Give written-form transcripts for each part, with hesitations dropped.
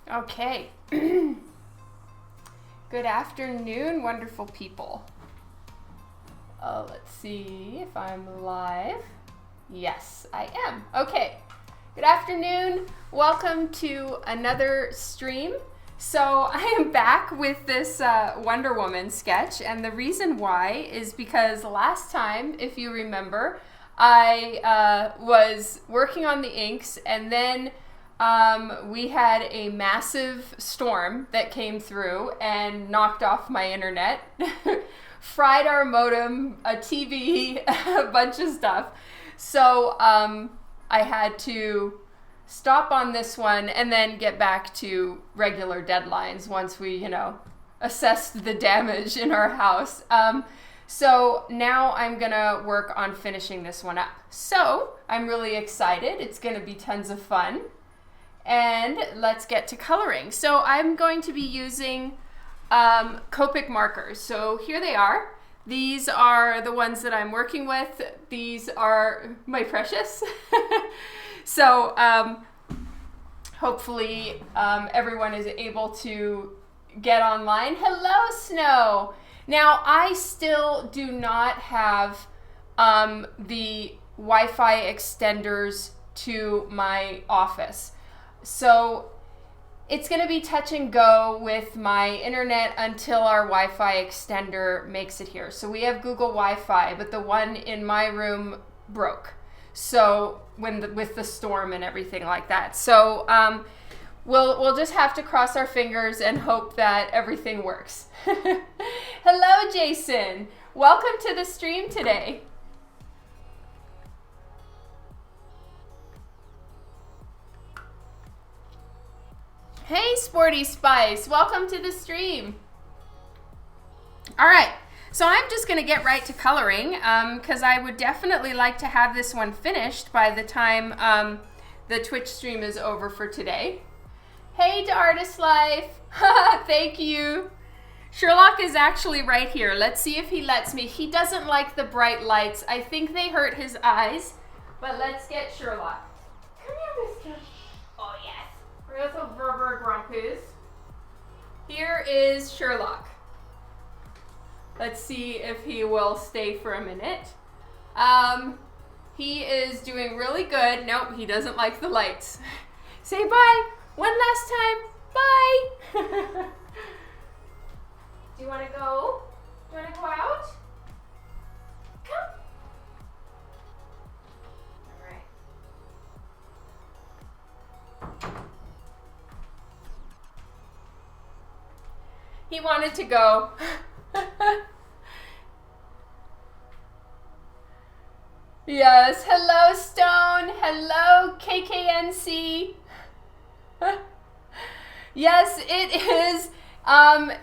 Okay. Good afternoon, wonderful people. Let's see if I'm live. Yes, I am. Okay. Good afternoon. Welcome to another stream. So I am back with this Wonder Woman sketch, and the reason why is because last time, if you remember, I was working on the inks, and then we had a massive storm that came through and knocked off my internet, fried our modem, a TV, a bunch of stuff. So I had to stop on this one and then get back to regular deadlines once we, assessed the damage in our house. So now I'm gonna work on finishing this one up. So I'm really excited. It's gonna be tons of fun. And let's get to coloring. So I'm going to be using Copic markers. So here they are. These are the ones that I'm working with. These are my precious. So hopefully everyone is able to get online. Hello, Snow. Now I still do not have the Wi-Fi extenders to my office. So it's going to be touch and go with my internet until our Wi-Fi extender makes it here. So we have Google Wi-Fi, but the one in my room broke. So with the storm and everything like that. So we'll just have to cross our fingers and hope that everything works. Hello, Jason. Welcome to the stream today. Hey, Sporty Spice, welcome to the stream. All right, so I'm just gonna get right to coloring because I would definitely like to have this one finished by the time the Twitch stream is over for today. Hey, to Artist Life, thank you. Sherlock is actually right here. Let's see if he lets me. He doesn't like the bright lights. I think they hurt his eyes, but let's get Sherlock. Come here, mister. Oh, yes. Little rubber grumpies. Here is Sherlock. Let's see if he will stay for a minute. He is doing really good. Nope, he doesn't like the lights. Say bye. One last time. Bye. Do you want to go? Do you want to go out? Come. All right. He wanted to go. Yes, hello Stone, hello KKNC. Yes, it is.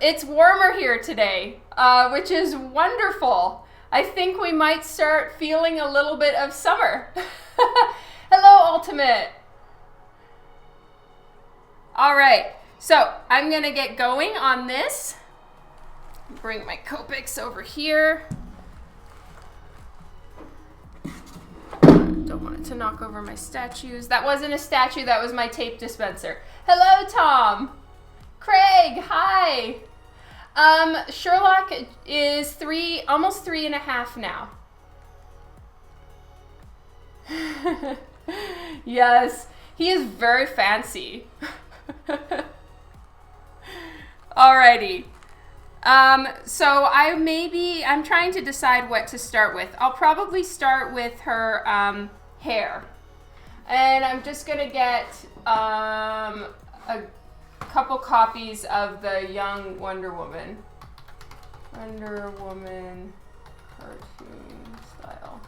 It's warmer here today, which is wonderful. I think we might start feeling a little bit of summer. Hello, Ultimate. All right. So I'm gonna get going on this. Bring my Copics over here. Don't want it to knock over my statues. That wasn't a statue, that was my tape dispenser. Hello, Tom. Craig, hi. Sherlock is almost 3.5 now. Yes, he is very fancy. Alrighty. So I'm trying to decide what to start with. I'll probably start with her hair. And I'm just gonna get a couple copies of the young Wonder Woman. Wonder Woman cartoon style.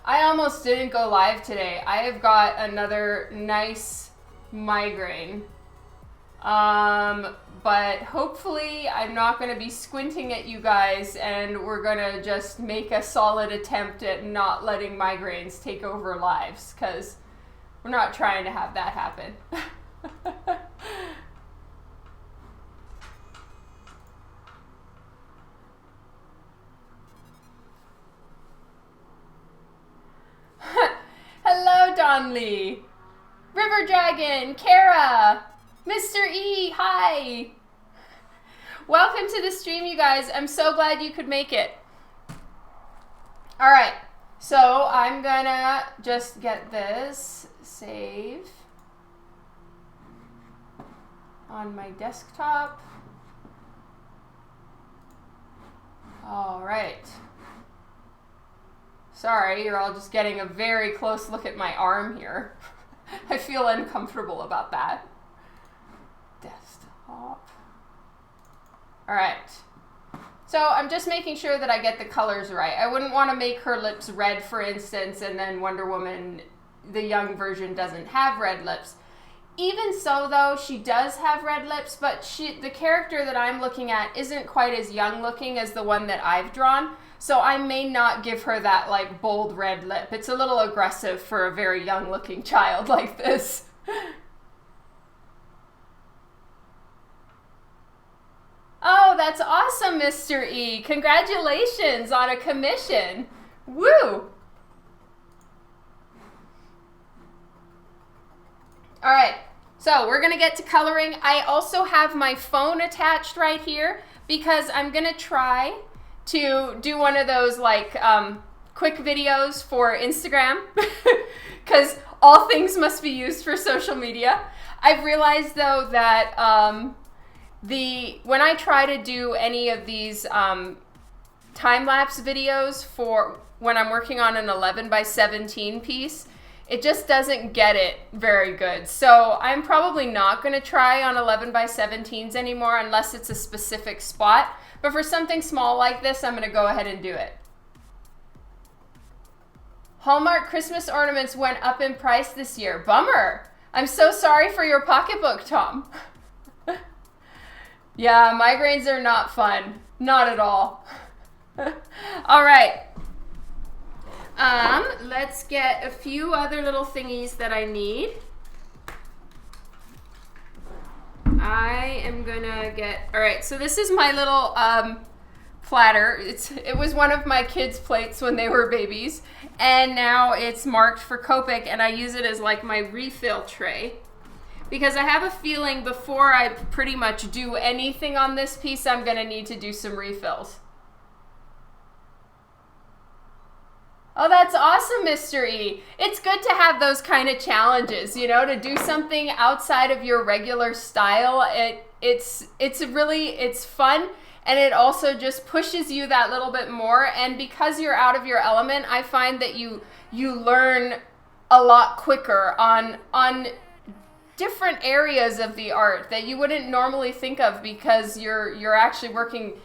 I almost didn't go live today. I have got another nice migraine. But hopefully I'm not going to be squinting at you guys and we're going to just make a solid attempt at not letting migraines take over lives, because we're not trying to have that happen. Conley, River Dragon, Kara, Mr. E, hi. Welcome to the stream, you guys. I'm so glad you could make it. All right, so I'm gonna just get this save on my desktop. All right. Sorry, you're all just getting a very close look at my arm here. I feel uncomfortable about that. Desktop. All right. So I'm just making sure that I get the colors right. I wouldn't want to make her lips red, for instance, and then Wonder Woman, the young version, doesn't have red lips. Even so, though, she does have red lips, but the character that I'm looking at isn't quite as young looking as the one that I've drawn, so I may not give her that, like, bold red lip. It's a little aggressive for a very young looking child like this. Oh, that's awesome, Mr. E. Congratulations on a commission. Woo! All right, so we're gonna get to coloring. I also have my phone attached right here because I'm gonna try to do one of those like quick videos for Instagram because all things must be used for social media. I've realized though that when I try to do any of these time-lapse videos for when I'm working on an 11x17 piece, it just doesn't get it very good. So I'm probably not going to try on 11x17s anymore unless it's a specific spot. But for something small like this, I'm going to go ahead and do it. Hallmark Christmas ornaments went up in price this year. Bummer. I'm so sorry for your pocketbook, Tom. Yeah, migraines are not fun. Not at all. All right. Let's get a few other little thingies that I need. I am gonna get, all right, so this is my little platter. It was one of my kids' plates when they were babies, and now it's marked for Copic, and I use it as like my refill tray. Because I have a feeling before I pretty much do anything on this piece, I'm gonna need to do some refills. Oh, that's awesome, Mr. E. It's good to have those kind of challenges, you know, to do something outside of your regular style. It's fun, and it also just pushes you that little bit more. And because you're out of your element, I find that you learn a lot quicker on different areas of the art that you wouldn't normally think of because you're actually working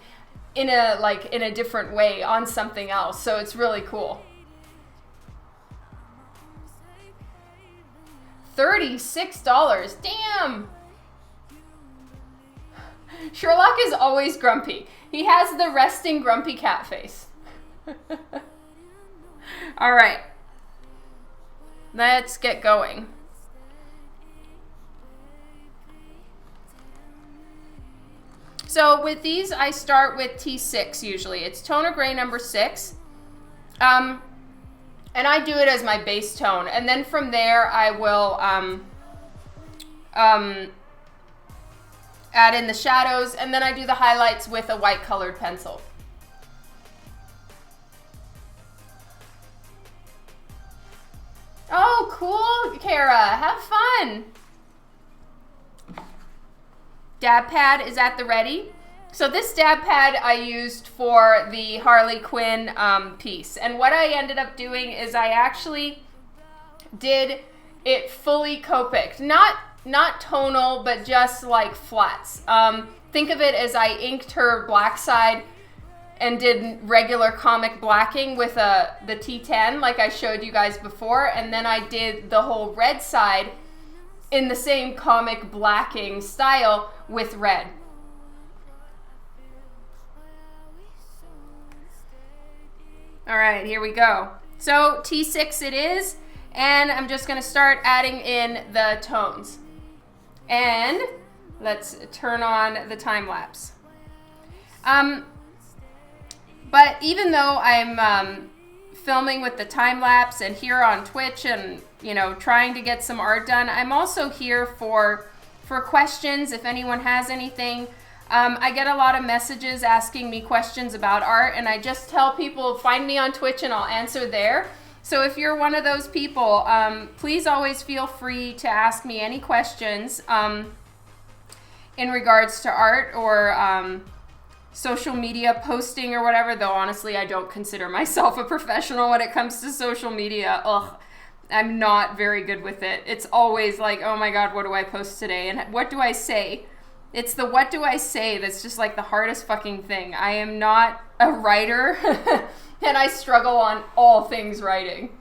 in a different way on something else. So it's really cool. $36. Damn. Sherlock is always grumpy. He has the resting grumpy cat face. All right. Let's get going. So with these, I start with T6 usually. It's toner gray number 6. And I do it as my base tone. And then from there, I will add in the shadows. And then I do the highlights with a white colored pencil. Oh, cool, Kara. Have fun. Dab pad is at the ready. So this dab pad I used for the Harley Quinn piece. And what I ended up doing is I actually did it fully Copic. Not tonal, but just like flats. Think of it as I inked her black side and did regular comic blacking with the T10 like I showed you guys before. And then I did the whole red side in the same comic blacking style with red. All right, here we go. So T6 it is, and I'm just gonna start adding in the tones. And let's turn on the time lapse. But even though I'm filming with the time lapse and here on Twitch and, you know, trying to get some art done. I'm also here for questions if anyone has anything. I get a lot of messages asking me questions about art, and I just tell people, find me on Twitch and I'll answer there. So if you're one of those people, please always feel free to ask me any questions in regards to art or social media posting or whatever, though honestly I don't consider myself a professional when it comes to social media. Ugh, I'm not very good with it. It's always like, oh my god, what do I post today? And what do I say? It's the what do I say that's just like the hardest fucking thing. I am not a writer and I struggle on all things writing.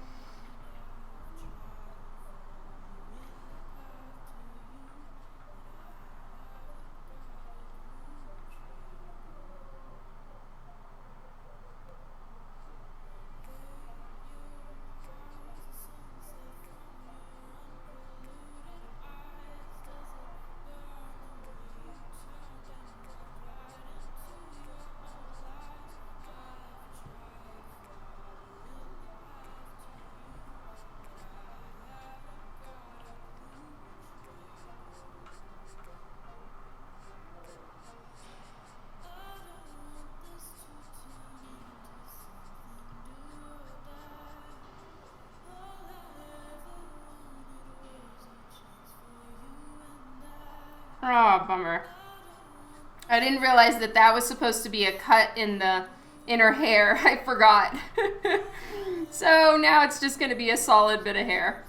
Oh, bummer. I didn't realize that that was supposed to be a cut in her hair. I forgot. So now it's just going to be a solid bit of hair.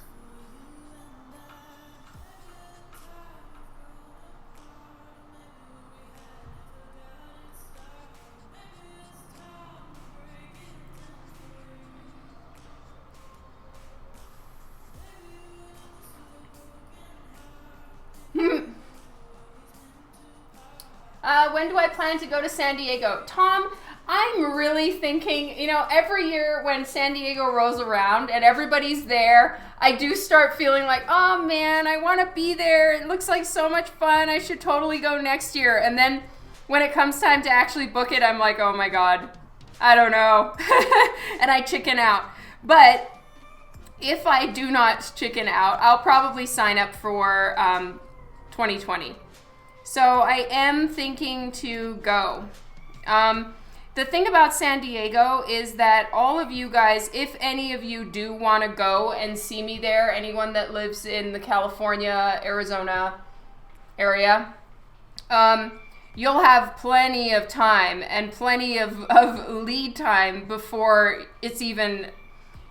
When do I plan to go to San Diego? Tom, I'm really thinking, you know, every year when San Diego rolls around and everybody's there, I do start feeling like, oh man, I want to be there. It looks like so much fun. I should totally go next year. And then when it comes time to actually book it, I'm like, oh my god, I don't know. And I chicken out. But if I do not chicken out, I'll probably sign up for 2020. So I am thinking to go. The thing about San Diego is that all of you guys, if any of you do want to go and see me there, anyone that lives in the California, Arizona area, you'll have plenty of time and plenty of lead time before it's even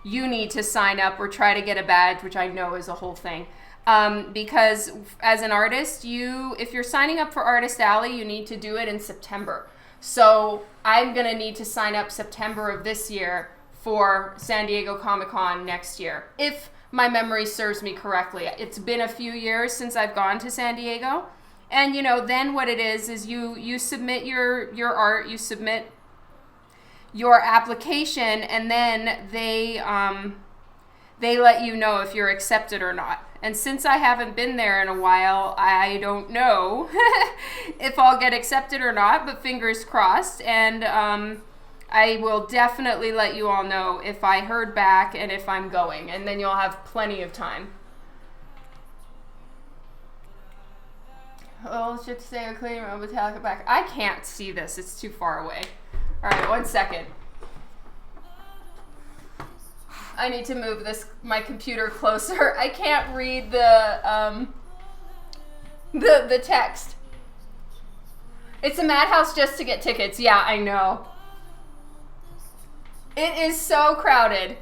you need to sign up or try to get a badge, which I know is a whole thing. Because as an artist, if you're signing up for Artist Alley, you need to do it in September. So I'm going to need to sign up September of this year for San Diego Comic-Con next year, if my memory serves me correctly. It's been a few years since I've gone to San Diego. And, you know, then what it is you submit your art, you submit your application, and then they let you know if you're accepted or not. And since I haven't been there in a while, I don't know if I'll get accepted or not, but fingers crossed. And I will definitely let you all know if I heard back and if I'm going. And then you'll have plenty of time. Oh, should say a clean room, Metallica back. I can't see this. It's too far away. All right, 1 second. I need to move my computer closer. I can't read the text. It's a madhouse just to get tickets. Yeah, I know. It is so crowded.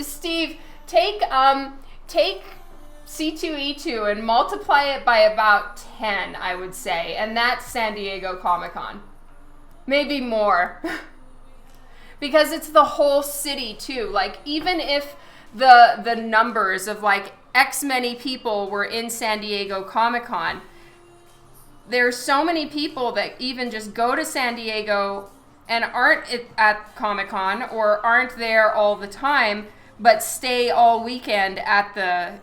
Steve, take C2E2 and multiply it by about 10, I would say, and that's San Diego Comic-Con. Maybe more. Because it's the whole city too. Like, even if the numbers of like X many people were in San Diego Comic-Con, there's so many people that even just go to San Diego and aren't at Comic-Con or aren't there all the time, but stay all weekend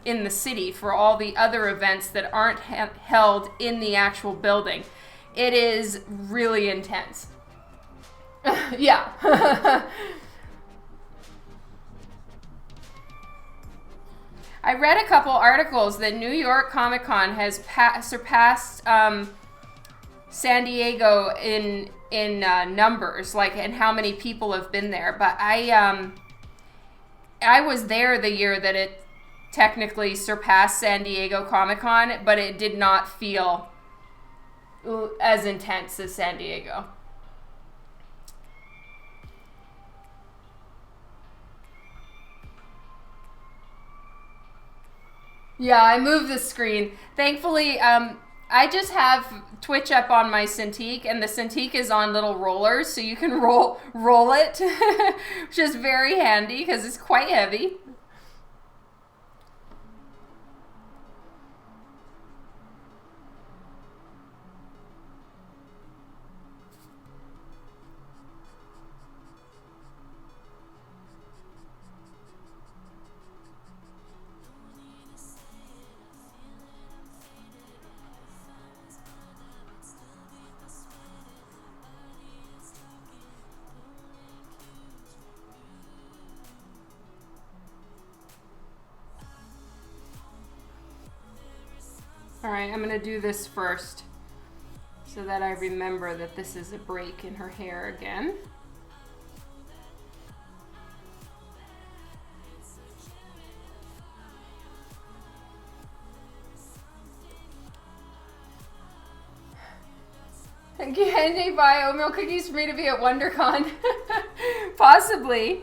in the city for all the other events that aren't held in the actual building. It is really intense. Yeah. I read a couple articles that New York Comic Con has surpassed San Diego in numbers, like, and how many people have been there. But I was there the year that it technically surpassed San Diego Comic Con, but it did not feel as intense as San Diego. Yeah, I moved the screen. Thankfully, I just have Twitch up on my Cintiq, and the Cintiq is on little rollers, so you can roll it, which is very handy because it's quite heavy. All right, I'm gonna do this first so that I remember that this is a break in her hair again. Can they buy oatmeal cookies for me to be at WonderCon? Possibly.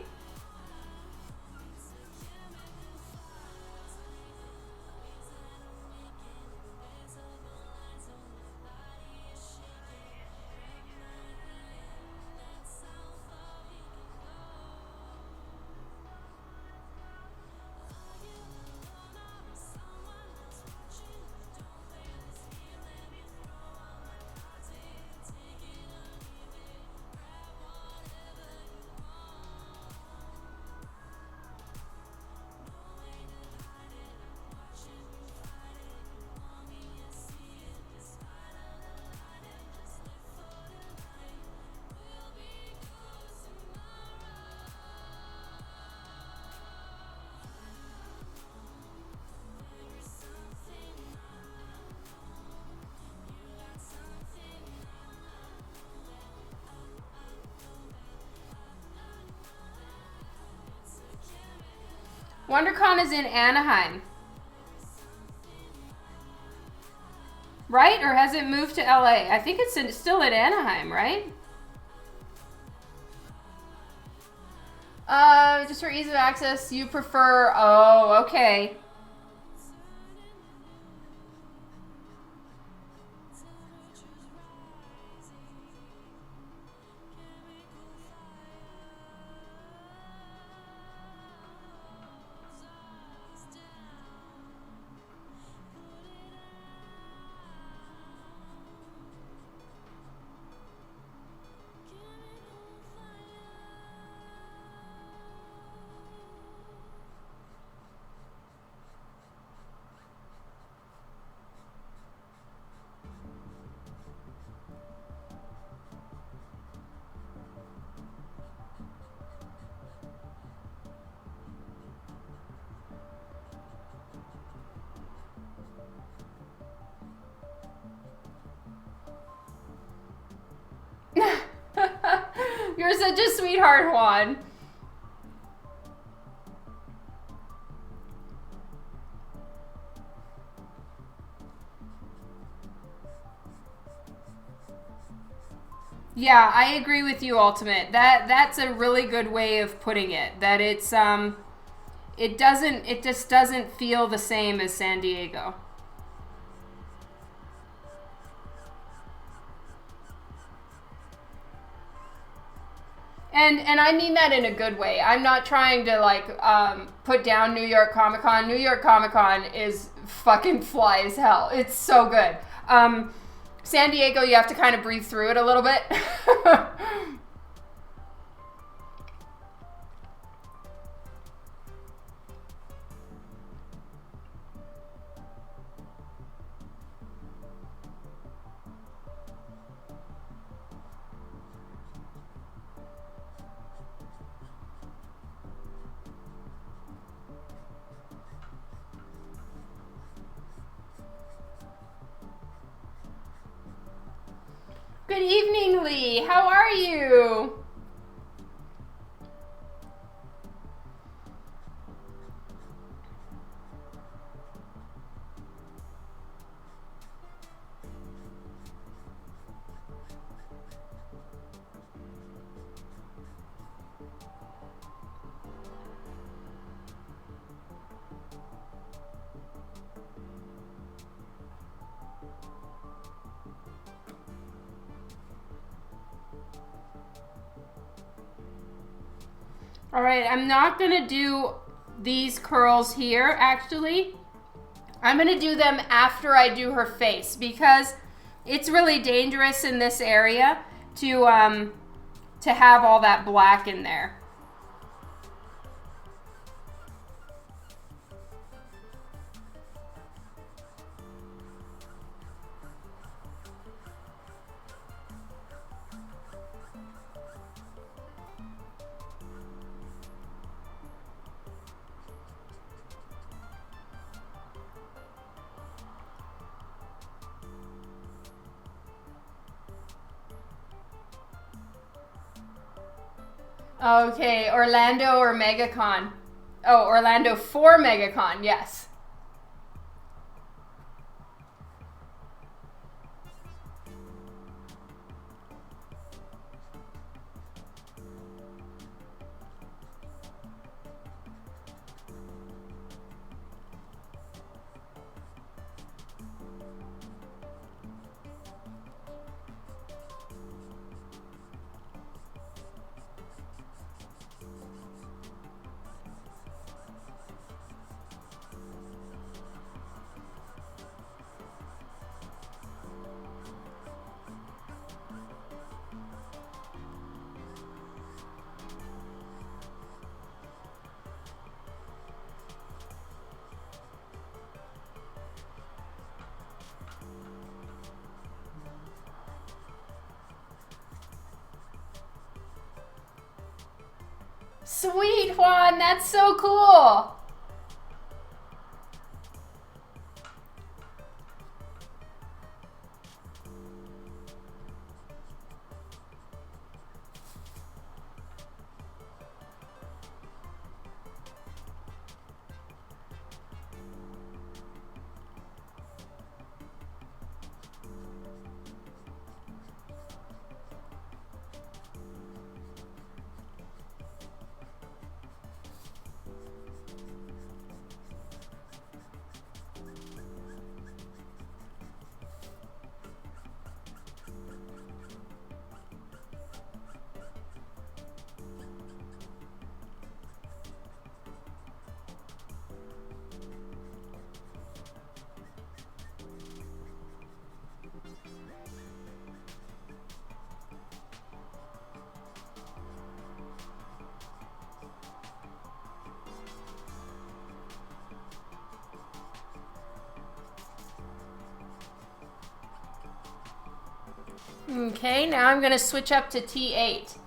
WonderCon is in Anaheim. Right? Or has it moved to LA? I think it's still in Anaheim, right? Just for ease of access, you prefer... Oh, okay. You're such a sweetheart, Juan. Yeah, I agree with you, Ultimate. That's a really good way of putting it. That it just doesn't feel the same as San Diego. And I mean that in a good way. I'm not trying to like put down New York Comic Con. New York Comic Con is fucking fly as hell. It's so good. San Diego, you have to kind of breathe through it a little bit. are you? All right, I'm not gonna do these curls here, actually. I'm gonna do them after I do her face because it's really dangerous in this area to have all that black in there. Okay, Orlando or MegaCon? Oh, Orlando for MegaCon, yes. Sweet, Juan, that's so cool. Okay, now I'm going to switch up to T8.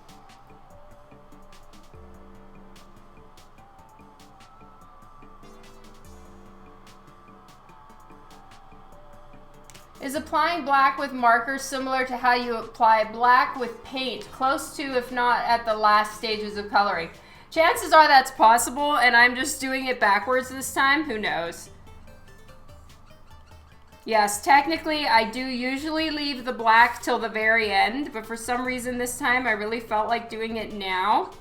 Is applying black with markers similar to how you apply black with paint? Close to, if not at the last stages of coloring. Chances are that's possible, and I'm just doing it backwards this time. Who knows? Yes, technically I do usually leave the black till the very end, but for some reason this time I really felt like doing it now.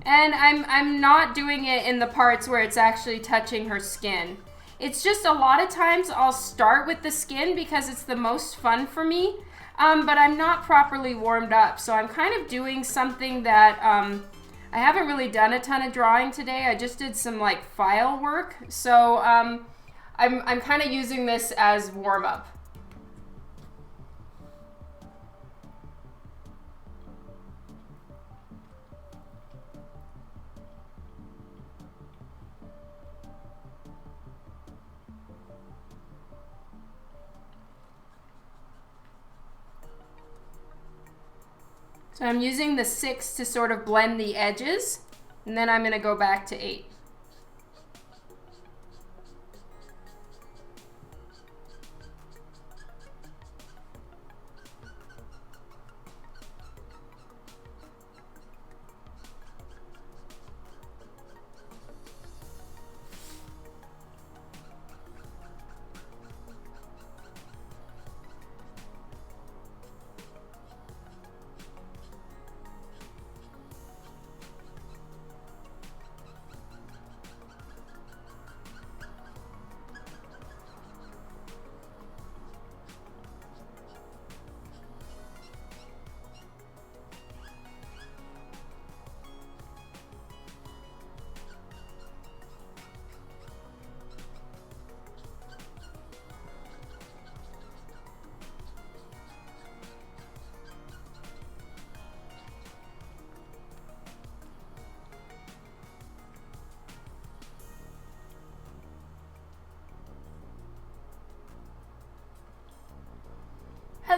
And I'm not doing it in the parts where it's actually touching her skin. It's just a lot of times I'll start with the skin because it's the most fun for me, but I'm not properly warmed up. So I'm kind of doing something that I haven't really done a ton of drawing today. I just did some like file work. So I'm kind of using this as warm up. So I'm using the 6 to sort of blend the edges, and then I'm going to go back to 8.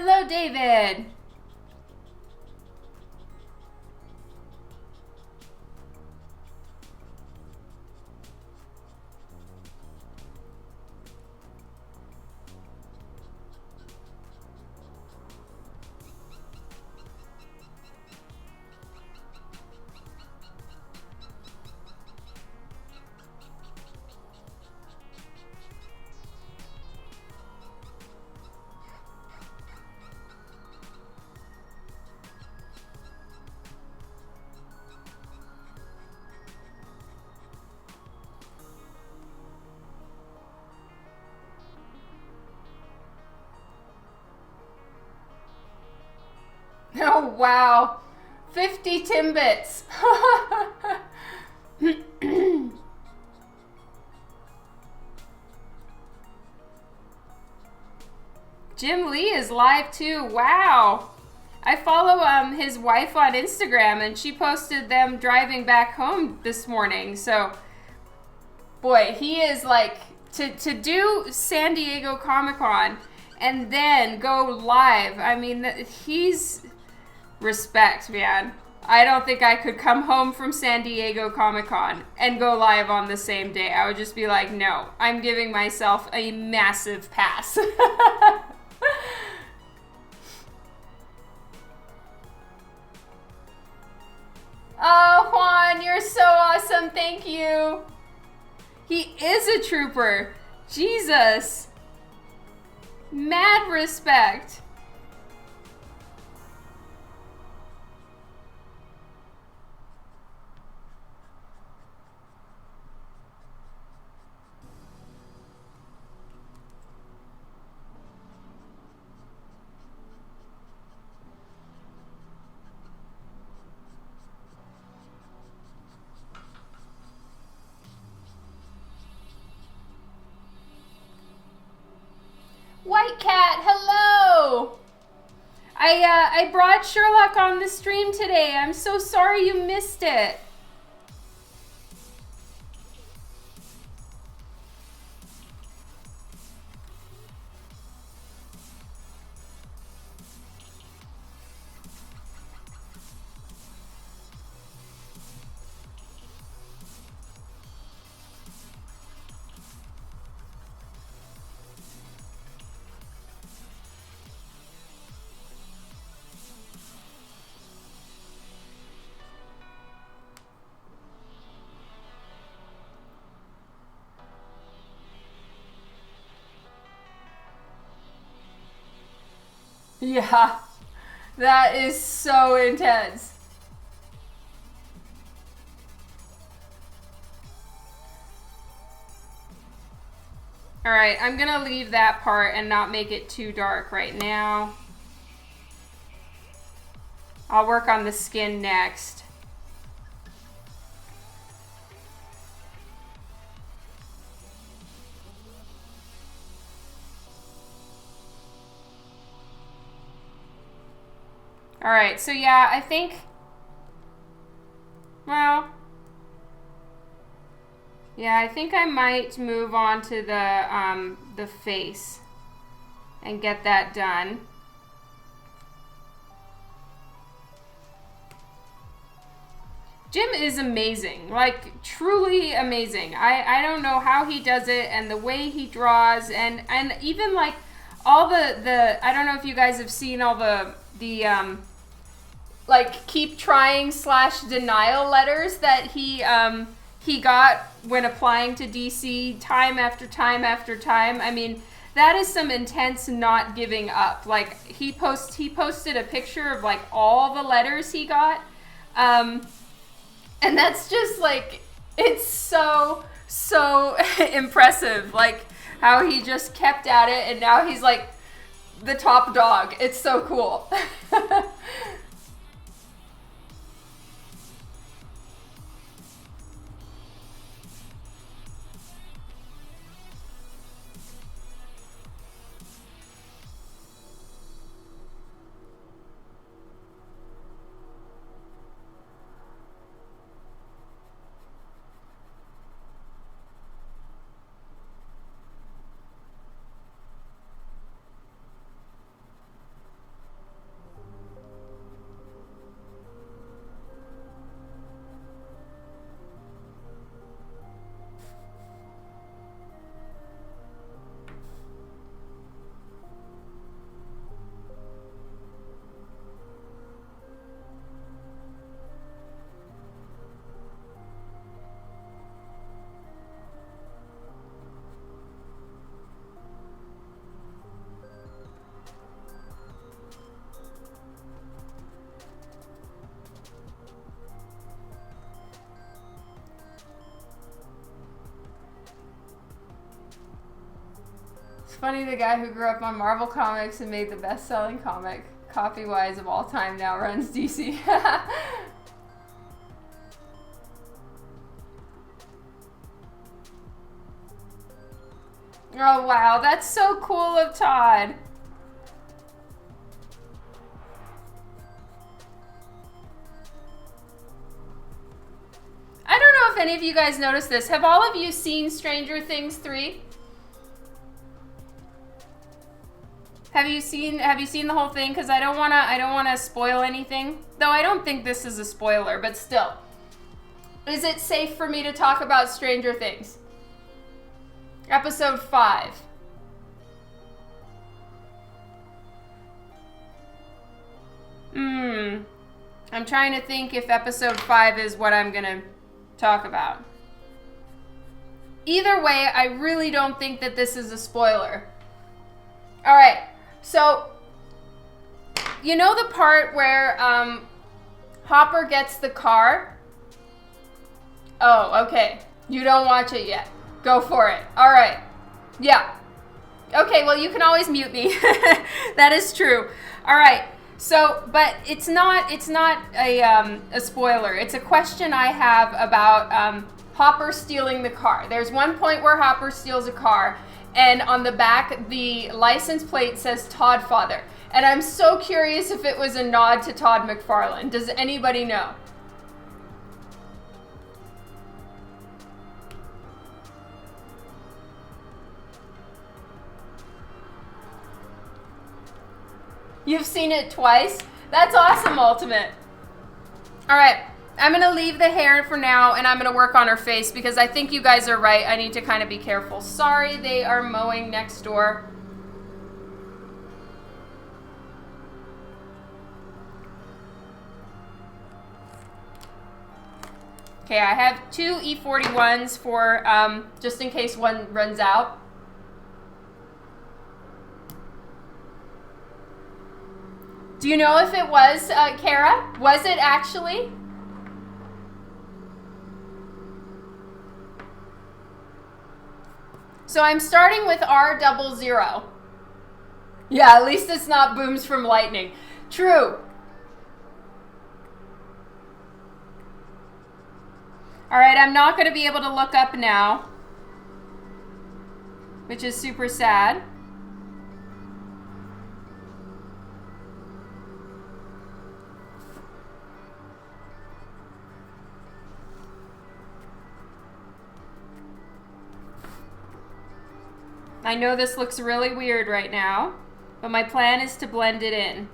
Hello, David. Oh, wow. 50 Timbits. Jim Lee is live too. Wow. I follow his wife on Instagram, and she posted them driving back home this morning. So, boy, he is like, to do San Diego Comic-Con and then go live. I mean, he's respect, man. I don't think I could come home from San Diego Comic-Con and go live on the same day. I would just be like, no, I'm giving myself a massive pass. Oh, Juan, you're so awesome. Thank you. He is a trooper. Jesus. Mad respect. White Cat, hello! I brought Sherlock on the stream today. I'm so sorry you missed it. Yeah, that is so intense. All right, I'm gonna leave that part and not make it too dark right now. I'll work on the skin next. All right, so yeah, I think, well, yeah, I think I might move on to the face and get that done. Jim is amazing, like truly amazing. I don't know how he does it, and the way he draws, and even like all the I don't know if you guys have seen all the like keep trying / denial letters that he got when applying to DC time after time after time. I mean, that is some intense not giving up. Like he posted a picture of like all the letters he got. And that's just like, it's so impressive, like how he just kept at it, and now he's like the top dog. It's so cool. funny the guy who grew up on Marvel Comics and made the best-selling comic, copy-wise, of all time now runs DC. Oh, wow. That's so cool of Todd. I don't know if any of you guys noticed this. Have all of you seen Stranger Things 3? Have you seen the whole thing? Because I don't wanna spoil anything. Though I don't think this is a spoiler, but still. Is it safe for me to talk about Stranger Things? Episode 5. I'm trying to think if episode 5 is what I'm gonna talk about. Either way, I really don't think that this is a spoiler. Alright, so you know the part where Hopper gets the car? Oh, okay. You don't watch it yet. Go for it. Alright. Yeah. Okay, well you can always mute me. That is true. Alright. So, but it's not a spoiler. It's a question I have about Hopper stealing the car. There's one point where Hopper steals a car, and on the back, the license plate says Todd Father. And I'm so curious if it was a nod to Todd McFarlane. Does anybody know? You've seen it twice? That's awesome, Ultimate. All right, I'm gonna leave the hair for now, and I'm gonna work on her face because I think you guys are right. I need to kind of be careful. Sorry, they are mowing next door. Okay, I have 2 E41s for just in case one runs out. Do you know if it was, Kara? Was it actually? So I'm starting with R00. Yeah, at least it's not booms from lightning. True. All right, I'm not going to be able to look up now, which is super sad. I know this looks really weird right now, but my plan is to blend it in.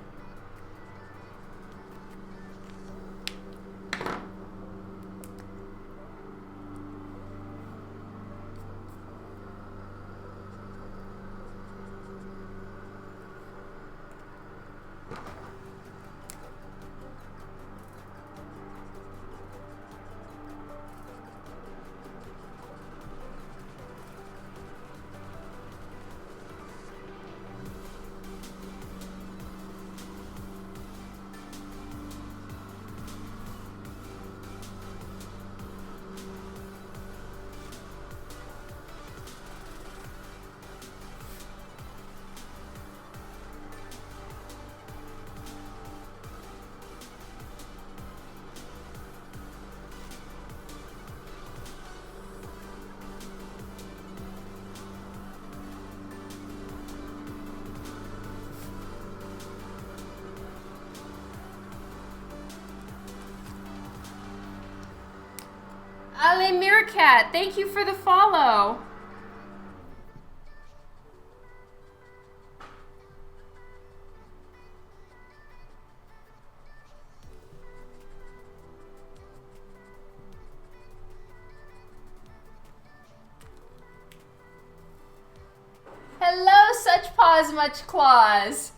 Ale Meerkat, thank you for the follow. Hello, such paws, much claws.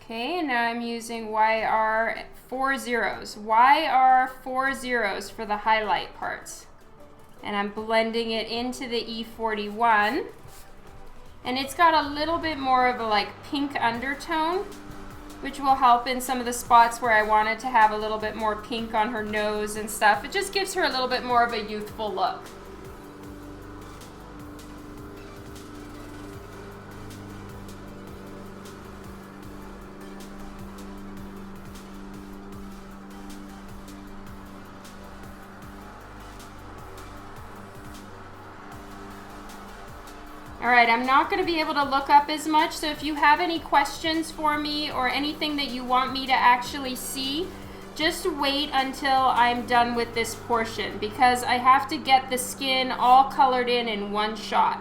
Okay, and now I'm using YR 4 zeros. YR 4 zeros for the highlight parts. And I'm blending it into the E41. And it's got a little bit more of a like pink undertone, which will help in some of the spots where I wanted to have a little bit more pink on her nose and stuff. It just gives her a little bit more of a youthful look. All right, I'm not going to be able to look up as much, so if you have any questions for me or anything that you want me to actually see, just wait until I'm done with this portion because I have to get the skin all colored in one shot.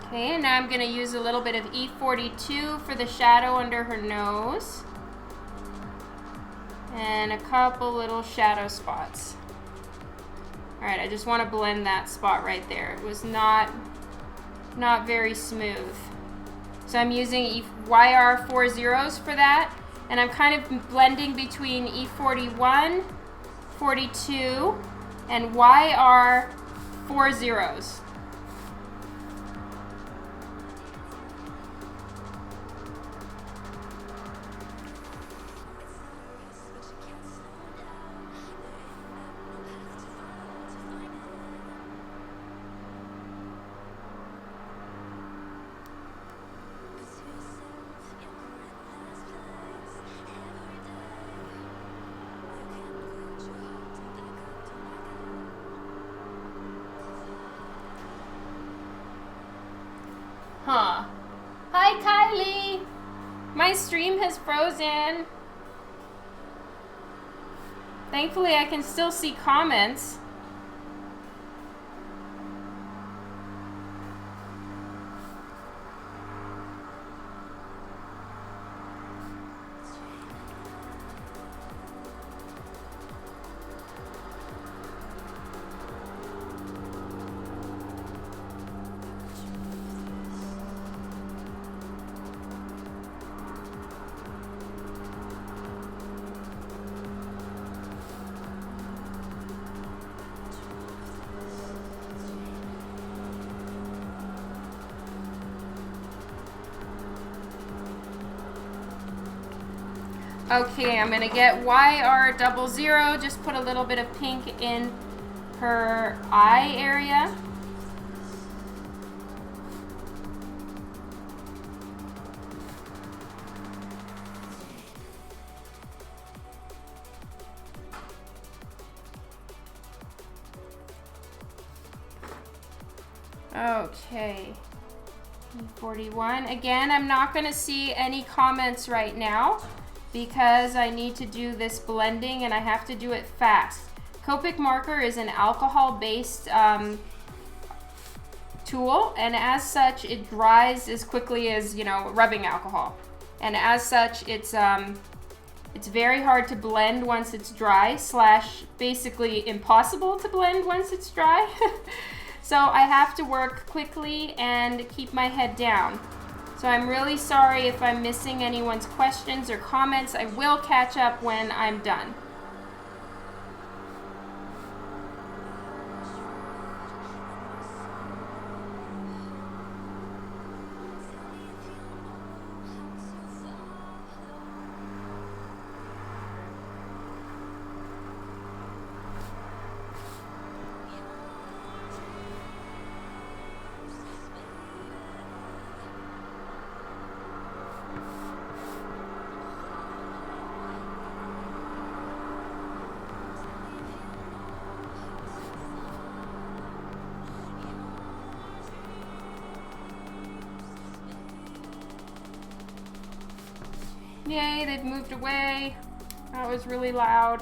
Okay, and now I'm going to use a little bit of E42 for the shadow under her nose. And a couple little shadow spots. Alright, I just want to blend that spot right there. It was not very smooth. So I'm using YR 4 zeros for that. And I'm kind of blending between E41, 42, and YR 4 zeros. Huh. Hi, Kylie. My stream has frozen. Thankfully, I can still see comments. Okay, I'm gonna get YR 00, just put a little bit of pink in her eye area. Okay, E41. Again, I'm not gonna see any comments right now, because I need to do this blending and I have to do it fast. Copic Marker is an alcohol-based tool, and as such it dries as quickly as, you know, rubbing alcohol. And as such it's very hard to blend once it's dry, slash basically impossible to blend once it's dry. So I have to work quickly and keep my head down. So I'm really sorry if I'm missing anyone's questions or comments. I will catch up when I'm done. Yay, they've moved away. That was really loud.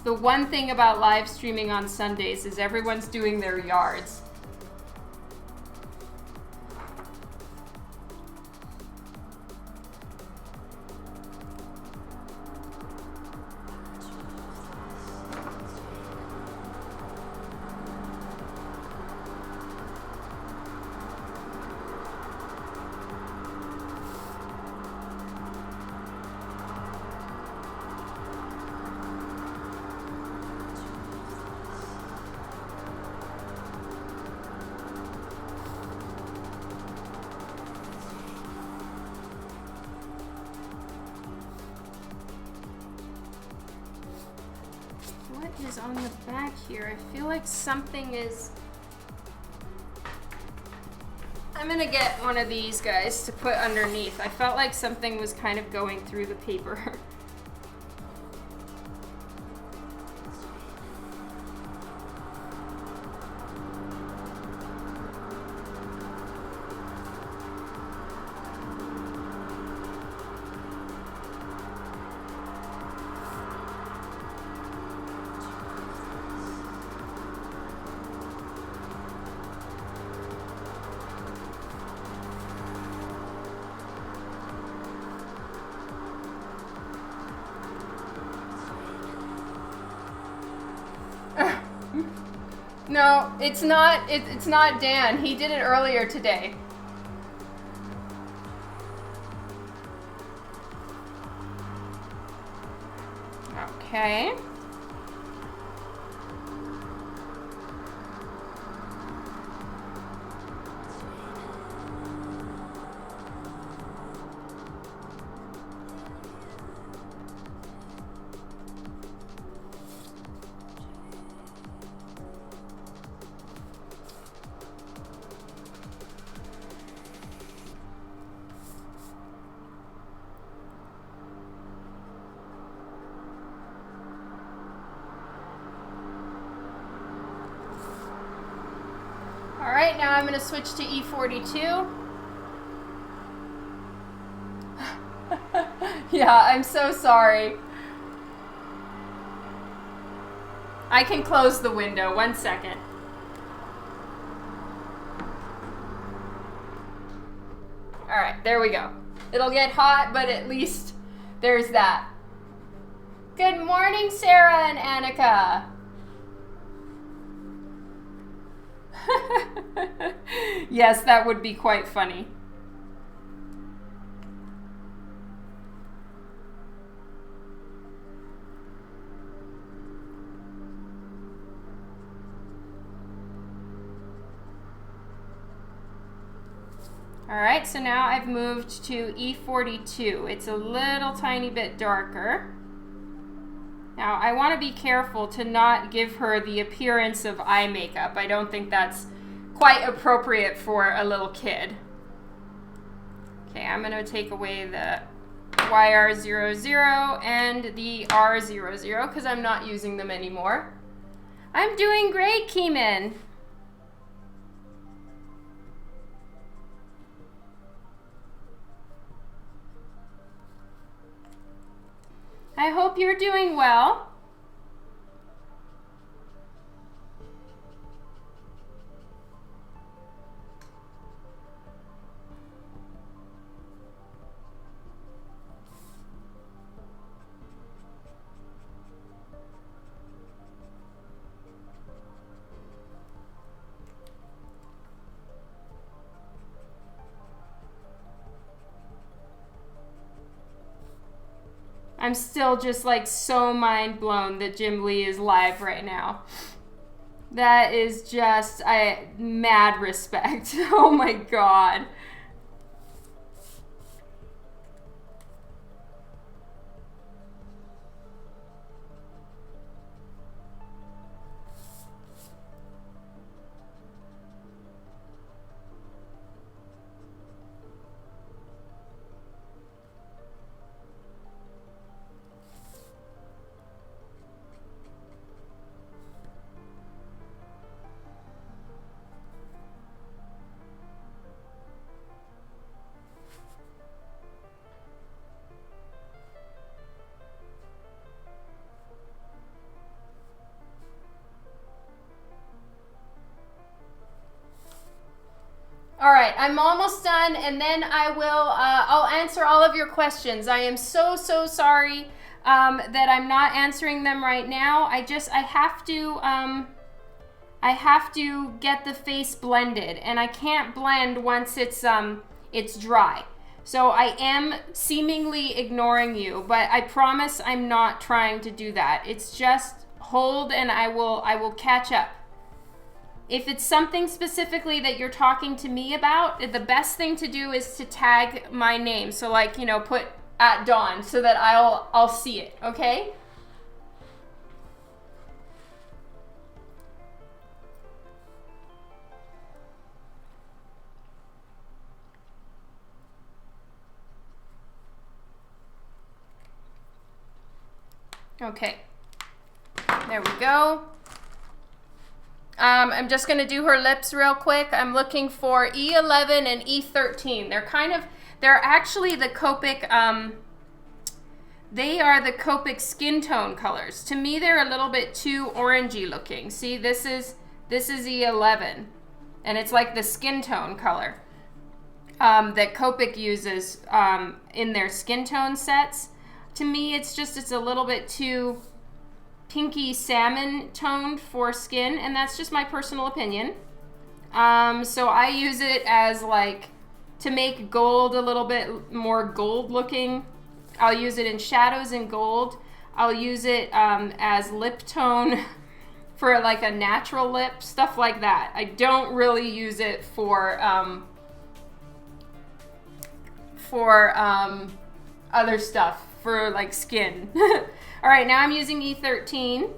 The one thing about live streaming on Sundays is everyone's doing their yards. What is on the back here? I feel like something is... I'm gonna get one of these guys to put underneath. I felt like something was kind of going through the paper. No, it's not. It's not Dan. He did it earlier today. Okay. Alright, now I'm going to switch to E42. Yeah, I'm so sorry. I can close the window. 1 second. Alright, there we go. It'll get hot, but at least there's that. Good morning, Sarah and Annika. Yes, that would be quite funny. All right, so now I've moved to E42. It's a little tiny bit darker. Now, I want to be careful to not give her the appearance of eye makeup. I don't think that's quite appropriate for a little kid. Okay, I'm going to take away the YR00 and the R00 because I'm not using them anymore. I'm doing great, Keeman. I hope you're doing well. I'm still just like so mind blown that Jim Lee is live right now. That is just mad respect. Oh my God. All right, I'm almost done, and then I'll answer all of your questions. I am so sorry that I'm not answering them right now. I have to get the face blended, and I can't blend once it's dry. So I am seemingly ignoring you, but I promise I'm not trying to do that. It's just hold, and I will catch up. If it's something specifically that you're talking to me about, the best thing to do is to tag my name. So like, you know, put @Dawn so that I'll see it, okay? Okay. There we go. I'm just going to do her lips real quick. I'm looking for E11 and E13. They're actually the Copic, they are the Copic skin tone colors. To me, they're a little bit too orangey looking. See, this is E11, and it's like the skin tone color that Copic uses in their skin tone sets. To me, it's a little bit too pinky salmon toned for skin, and that's just my personal opinion. So I use it as like to make gold a little bit more gold looking. I'll use it in shadows in gold. I'll use it as lip tone for like a natural lip, stuff like that. I don't really use it for other stuff, for like skin. All right, now I'm using E13,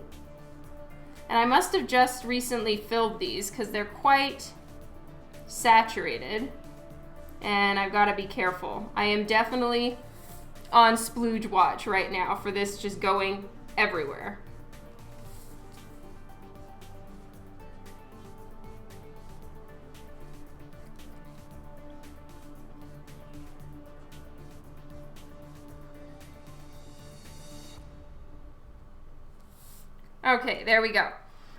and I must have just recently filled these because they're quite saturated, and I've got to be careful. I am definitely on splooge watch right now for this just going everywhere. Okay, there we go.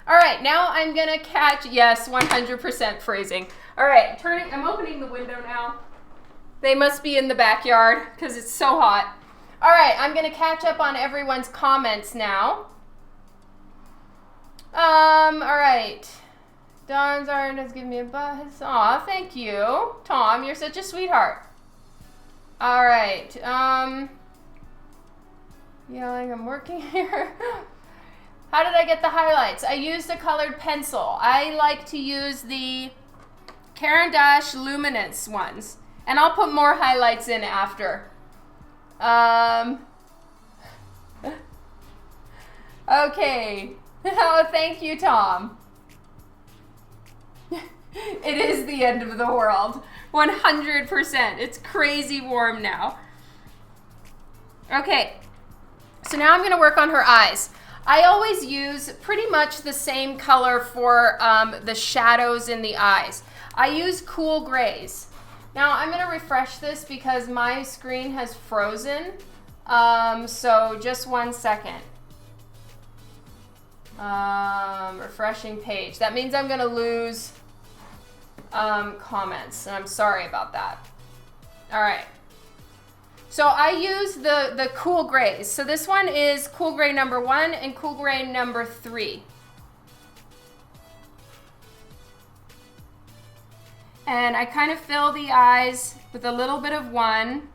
All right, now I'm gonna catch, yes, 100% phrasing. All right, I'm opening the window now. They must be in the backyard because it's so hot. All right, I'm gonna catch up on everyone's comments now. All right. Dawn's art has given me a buzz. Aw, thank you. Tom, you're such a sweetheart. All right, yelling, I'm working here. How did I get the highlights? I used a colored pencil. I like to use the Caran d'Ache Luminance ones. And I'll put more highlights in after. Okay. Oh, thank you, Tom. It is the end of the world. 100%. It's crazy warm now. Okay. So now I'm going to work on her eyes. I always use pretty much the same color for the shadows in the eyes. I use cool grays. Now I'm going to refresh this because my screen has frozen. So just 1 second. Refreshing page. That means I'm going to lose comments, and I'm sorry about that. All right. So I use the cool grays. So this one is cool gray number 1 and cool gray number 3. And I kind of fill the eyes with a little bit of one.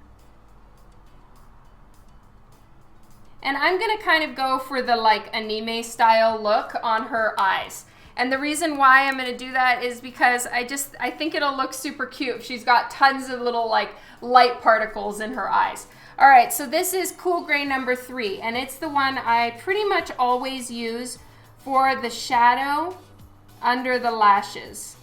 And I'm gonna kind of go for the like anime style look on her eyes. And the reason why I'm gonna do that is because I think it'll look super cute. She's got tons of little like light particles in her eyes. All right, so this is cool gray number 3, and it's the one I pretty much always use for the shadow under the lashes.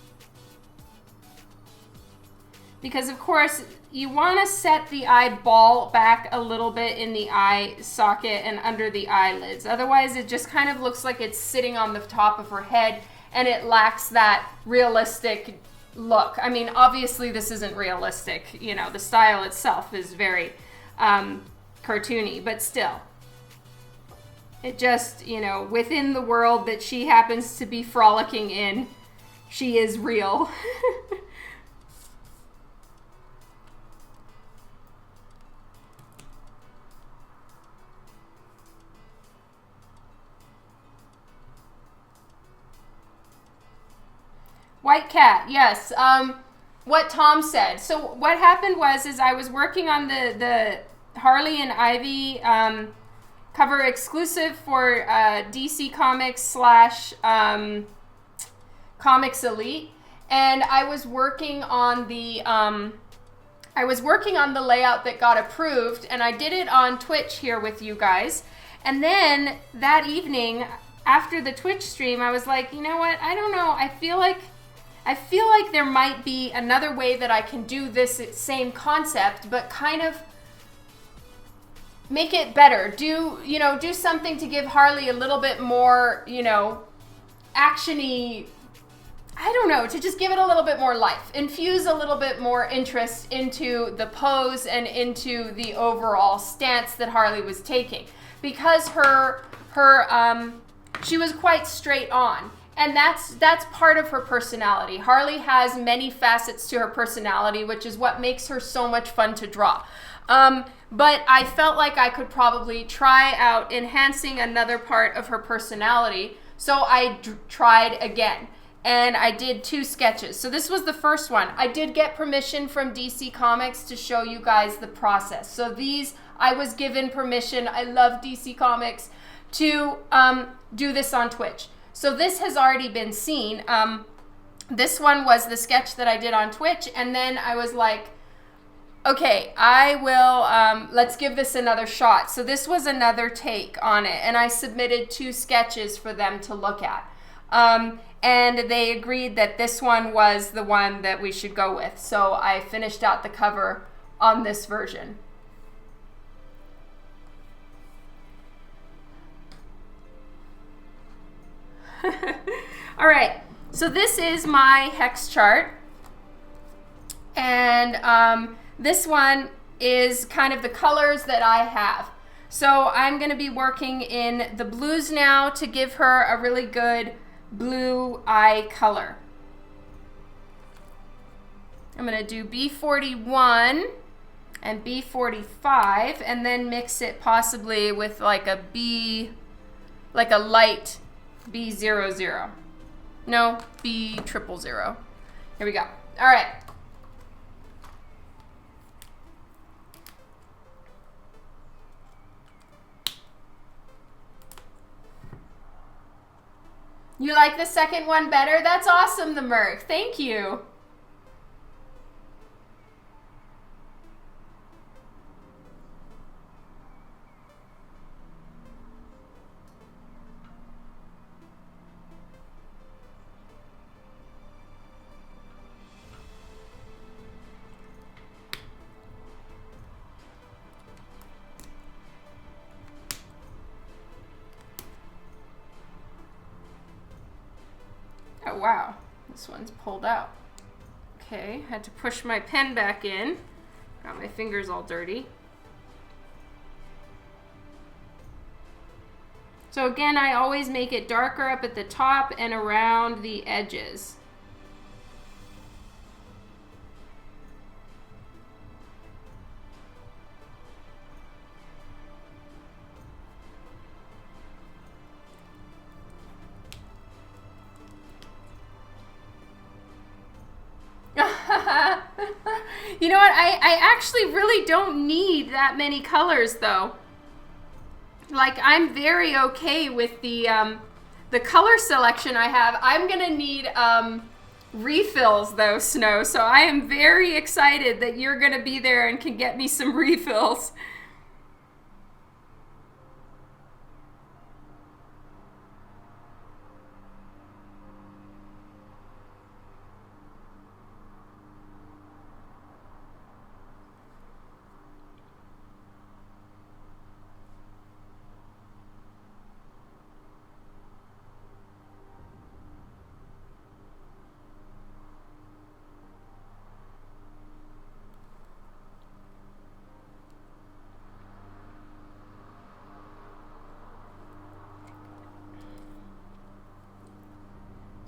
Because of course, you wanna set the eyeball back a little bit in the eye socket and under the eyelids. Otherwise, it just kind of looks like it's sitting on the top of her head, and it lacks that realistic look. I mean, obviously this isn't realistic. You know, the style itself is very cartoony, but still. It just, you know, within the world that she happens to be frolicking in, she is real. White cat, yes. What Tom said. So what happened is I was working on the Harley and Ivy cover exclusive for DC Comics / Comics Elite, and I was working on the layout that got approved, and I did it on Twitch here with you guys. And then that evening, after the Twitch stream, I was like, you know what? I don't know. I feel like there might be another way that I can do this same concept, but kind of make it better. Do something to give Harley a little bit more, action-y, I don't know, to just give it a little bit more life. Infuse a little bit more interest into the pose and into the overall stance that Harley was taking. Because she was quite straight on. And that's part of her personality. Harley has many facets to her personality, which is what makes her so much fun to draw. But I felt like I could probably try out enhancing another part of her personality. So I tried again. And I did 2 sketches. So this was the first one. I did get permission from DC Comics to show you guys the process. So these, I was given permission. I love DC Comics to do this on Twitch. So this has already been seen. This one was the sketch that I did on Twitch. And then I was like, okay, I will, let's give this another shot. So this was another take on it. And I submitted 2 sketches for them to look at. And they agreed that this one was the one that we should go with. So I finished out the cover on this version. All right, so this is my hex chart. And this one is kind of the colors that I have. So I'm going to be working in the blues now to give her a really good blue eye color. I'm going to do B41 and B45 and then mix it possibly with like a light B00. No, B000. Here we go. All right. You like the second one better? That's awesome, the Merc. Thank you. Oh, wow. This one's pulled out. Okay, had to push my pen back in. Got my fingers all dirty. So again, I always make it darker up at the top and around the edges. You know what? I actually really don't need that many colors though. Like, I'm very okay with the color selection I have. I'm gonna need refills though, Snow. So I am very excited that you're gonna be there and can get me some refills.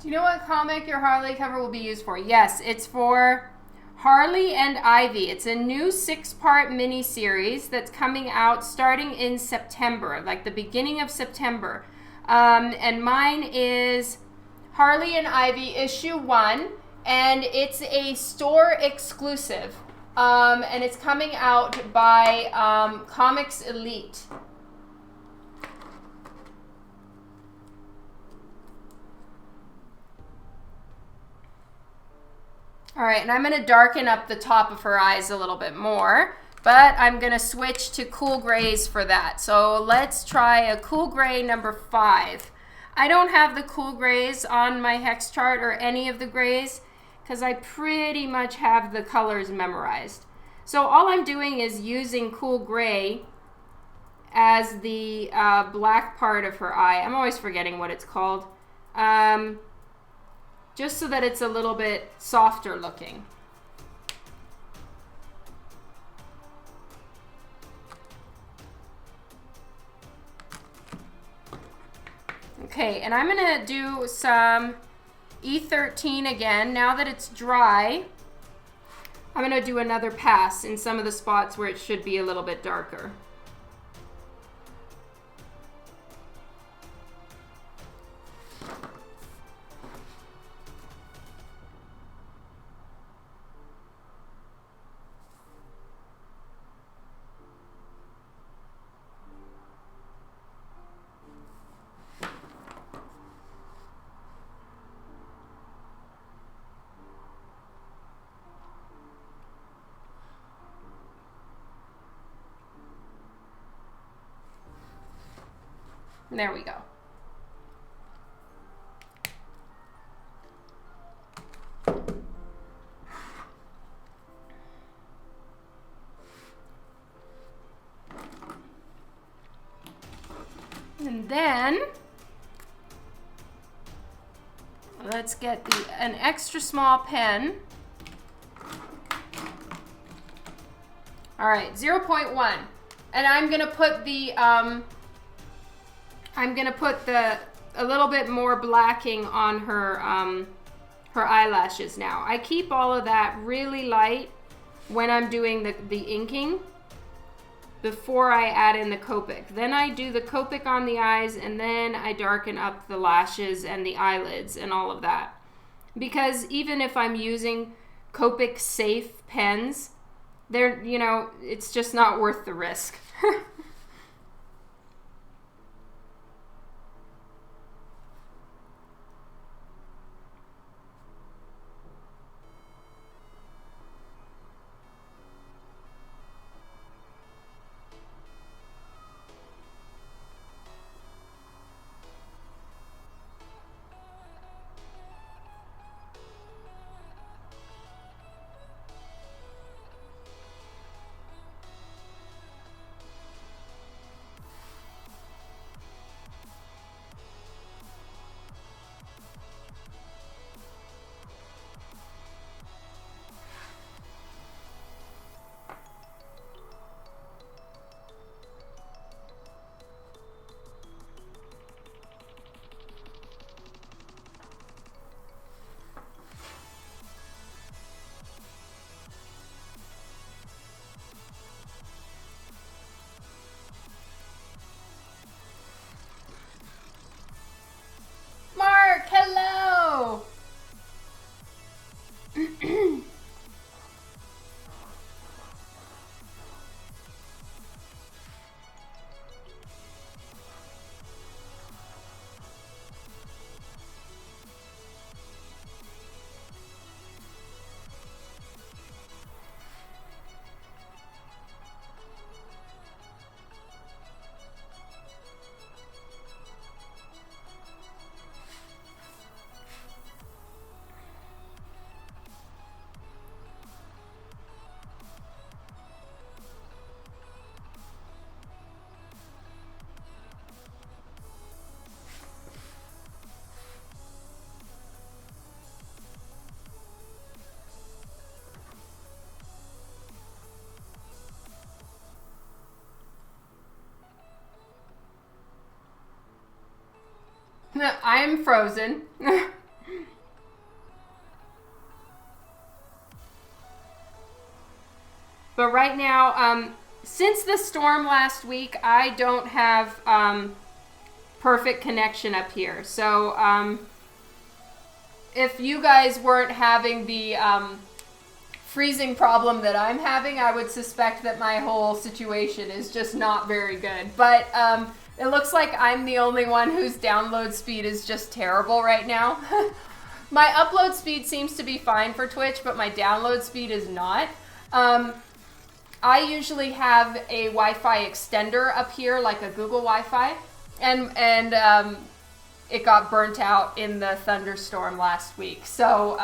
Do you know what comic your Harley cover will be used for? Yes, it's for Harley and Ivy. It's a new 6-part mini-series that's coming out starting in September, like the beginning of September. And mine is Harley and Ivy issue 1, and it's a store exclusive. And it's coming out by Comics Elite. All right, and I'm going to darken up the top of her eyes a little bit more, but I'm going to switch to cool grays for that. So let's try a cool gray number 5. I don't have the cool grays on my hex chart or any of the grays because I pretty much have the colors memorized. So all I'm doing is using cool gray as the black part of her eye. I'm always forgetting what it's called. Just so that it's a little bit softer looking. Okay, and I'm gonna do some E13 again. Now that it's dry, I'm gonna do another pass in some of the spots where it should be a little bit darker. There we go. And then let's get an extra small pen. All right, 0.1. And I'm gonna put a little bit more blacking on her her eyelashes now. I keep all of that really light when I'm doing the inking before I add in the Copic. Then I do the Copic on the eyes, and then I darken up the lashes and the eyelids and all of that. Because even if I'm using Copic safe pens, they're, you know, it's just not worth the risk. Hello! I am frozen. But right now, since the storm last week, I don't have perfect connection up here. So if you guys weren't having the freezing problem that I'm having, I would suspect that my whole situation is just not very good. But it looks like I'm the only one whose download speed is just terrible right now. My upload speed seems to be fine for Twitch, but my download speed is not. I usually have a Wi-Fi extender up here, like a Google Wi-Fi, and it got burnt out in the thunderstorm last week. So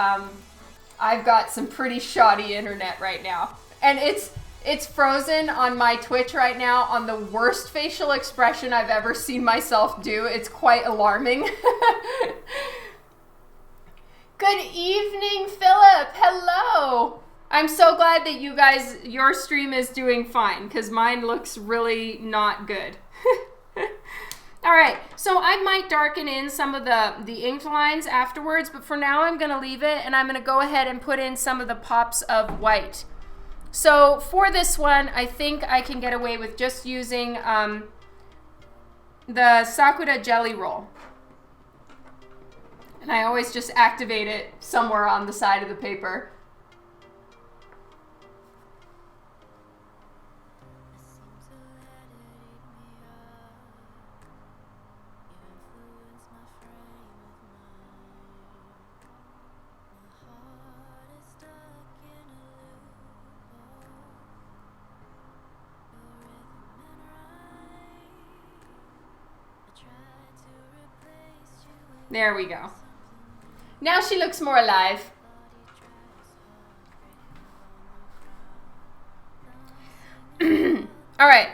I've got some pretty shoddy internet right now. And it's frozen on my Twitch right now on the worst facial expression I've ever seen myself do. It's quite alarming. Good evening, Philip. Hello. I'm so glad that you guys, your stream is doing fine, because mine looks really not good. All right, so I might darken in some of the inked lines afterwards, but for now I'm gonna leave it, and I'm gonna go ahead and put in some of the pops of white. So for this one, I think I can get away with just using the Sakura Jelly Roll. And I always just activate it somewhere on the side of the paper. There we go. Now she looks more alive. All right.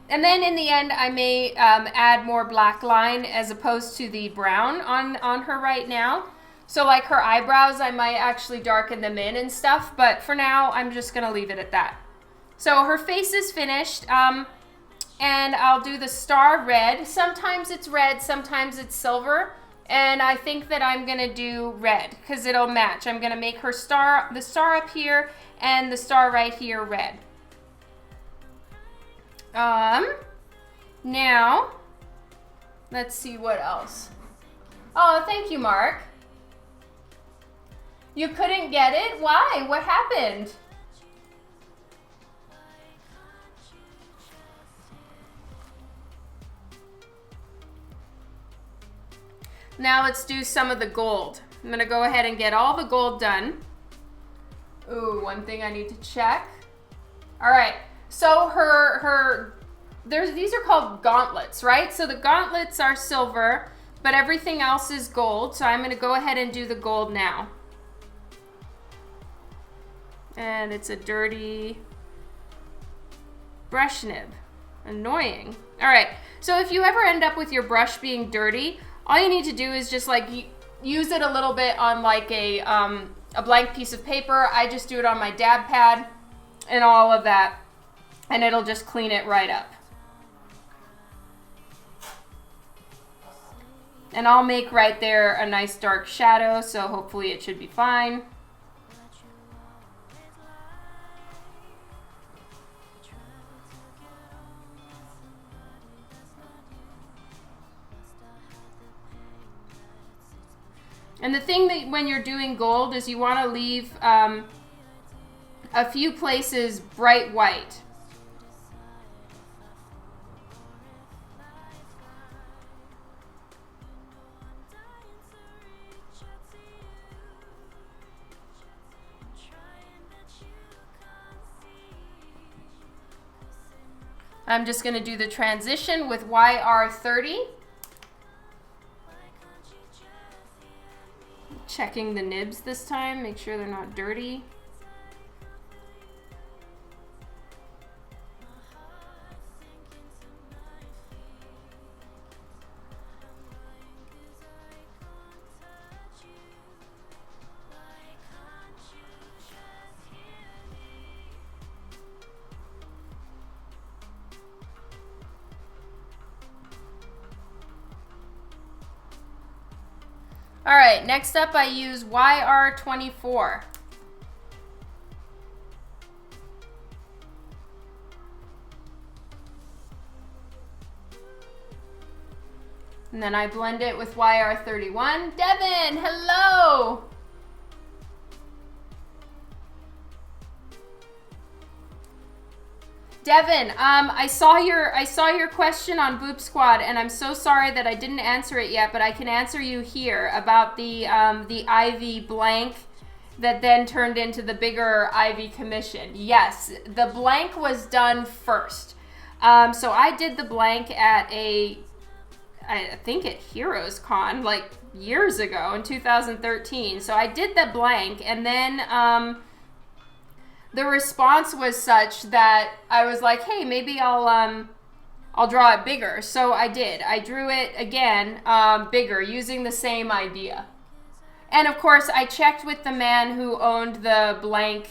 And then in the end, I may add more black line as opposed to the brown on her right now. So like her eyebrows, I might actually darken them in and stuff. But for now, I'm just going to leave it at that. So her face is finished. And I'll do the star red. Sometimes it's red, sometimes it's silver. And I think that I'm going to do red because it'll match. I'm going to make her star, the star up here and the star right here red. Now, let's see what else. Oh, thank you, Mark. You couldn't get it? Why? What happened? Now let's do some of the gold. I'm gonna go ahead and get all the gold done. Ooh, one thing I need to check. All right, so these are called gauntlets, right? So the gauntlets are silver, but everything else is gold. So I'm gonna go ahead and do the gold now. And it's a dirty brush nib. Annoying. All right, so if you ever end up with your brush being dirty, all you need to do is just like use it a little bit on like a blank piece of paper. I just do it on my dab pad and all of that, and it'll just clean it right up. And I'll make right there a nice dark shadow, so hopefully it should be fine. And the thing that when you're doing gold is you want to leave a few places bright white. I'm just going to do the transition with YR30. Checking the nibs this time, make sure they're not dirty. All right, next up I use YR24. And then I blend it with YR31. Devin, hello! Devin, I saw your question on Boop Squad, and I'm so sorry that I didn't answer it yet, but I can answer you here about the Ivy blank that then turned into the bigger Ivy commission. Yes, the blank was done first. So I did the blank at I think at Heroes Con, like years ago in 2013. So I did the blank, and then the response was such that I was like, hey, maybe I'll draw it bigger. So I did. I drew it again, bigger, using the same idea. And of course, I checked with the man who owned the blank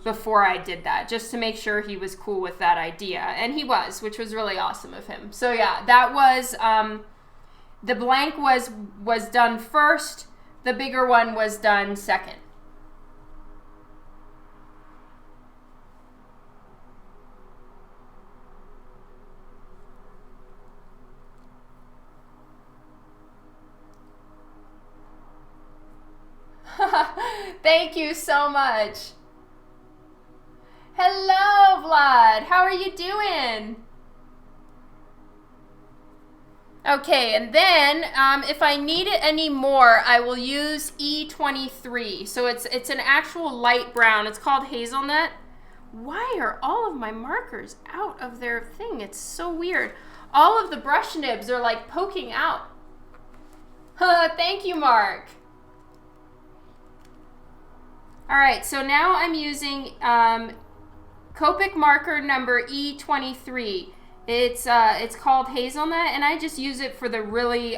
before I did that, just to make sure he was cool with that idea. And he was, which was really awesome of him. So yeah, that was, the blank was done first. The bigger one was done second. Thank you so much. Hello, Vlad. How are you doing? Okay, and then if I need it anymore, I will use E23. So it's an actual light brown. It's called hazelnut. Why are all of my markers out of their thing? It's so weird. All of the brush nibs are like poking out. Thank you, Mark. All right, so now I'm using Copic marker number E23. It's called hazelnut, and I just use it for the really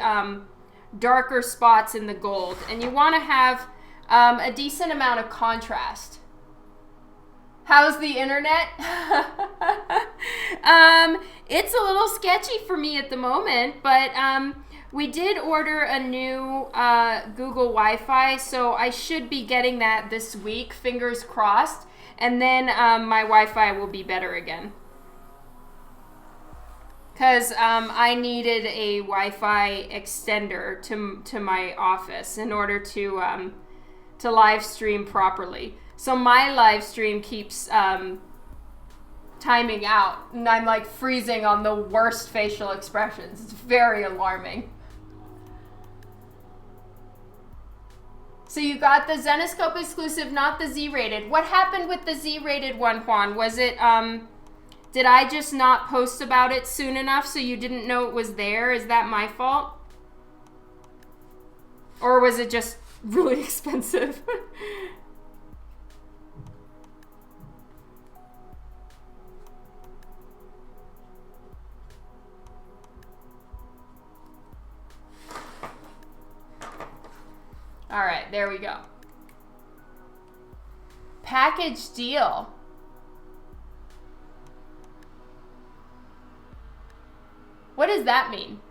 darker spots in the gold. And you want to have a decent amount of contrast. How's the internet? It's a little sketchy for me at the moment, but we did order a new Google Wi-Fi, so I should be getting that this week, fingers crossed, and then my Wi-Fi will be better again. Because I needed a Wi-Fi extender to my office in order to live stream properly. So my live stream keeps timing out, and I'm like freezing on the worst facial expressions. It's very alarming. So you got the Zenescope exclusive, not the Z-rated. What happened with the Z-rated one, Juan? Was it, did I just not post about it soon enough so you didn't know it was there? Is that my fault? Or was it just really expensive? All right, there we go. Package deal. What does that mean?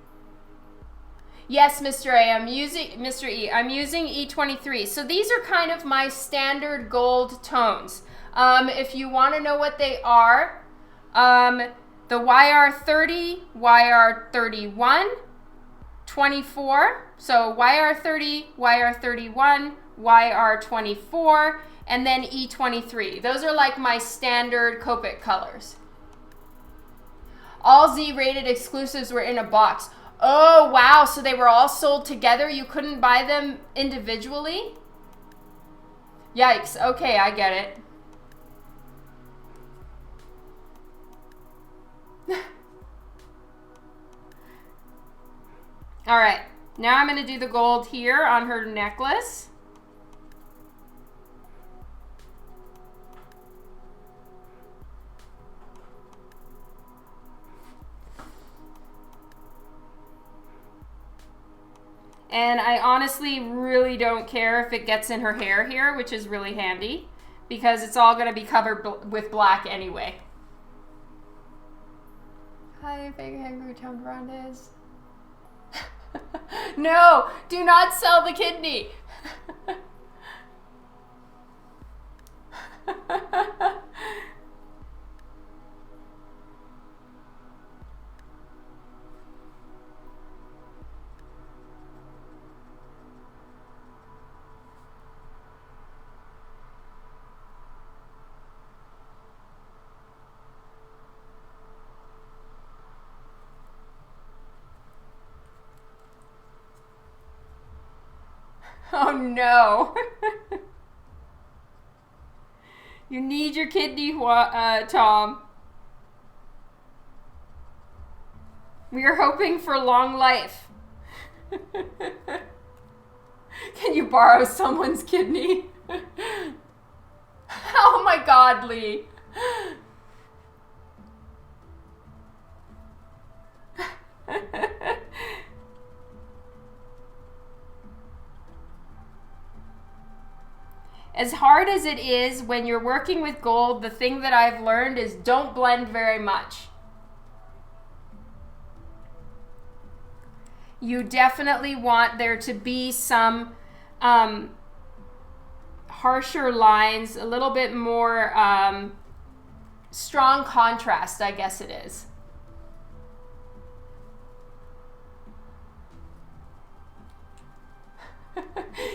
Yes, Mr. A, I'm using Mr. E. I'm using E23. So these are kind of my standard gold tones. If you want to know what they are, the YR30, YR31, 24, so YR30, YR31, YR24, and then E23. Those are like my standard Copic colors. All Z-rated exclusives were in a box. Oh, wow, so they were all sold together? You couldn't buy them individually? Yikes, okay, I get it. All right, now I'm going to do the gold here on her necklace. And I honestly really don't care if it gets in her hair here, which is really handy, because it's all going to be covered with black anyway. Hi, big hungry toned Rondes. No, do not sell the kidney. Oh no. You need your kidney, Tom. We are hoping for long life. Can you borrow someone's kidney? Oh my God, Lee. As hard as it is when you're working with gold, the thing that I've learned is don't blend very much. You definitely want there to be some harsher lines, a little bit more strong contrast, I guess it is.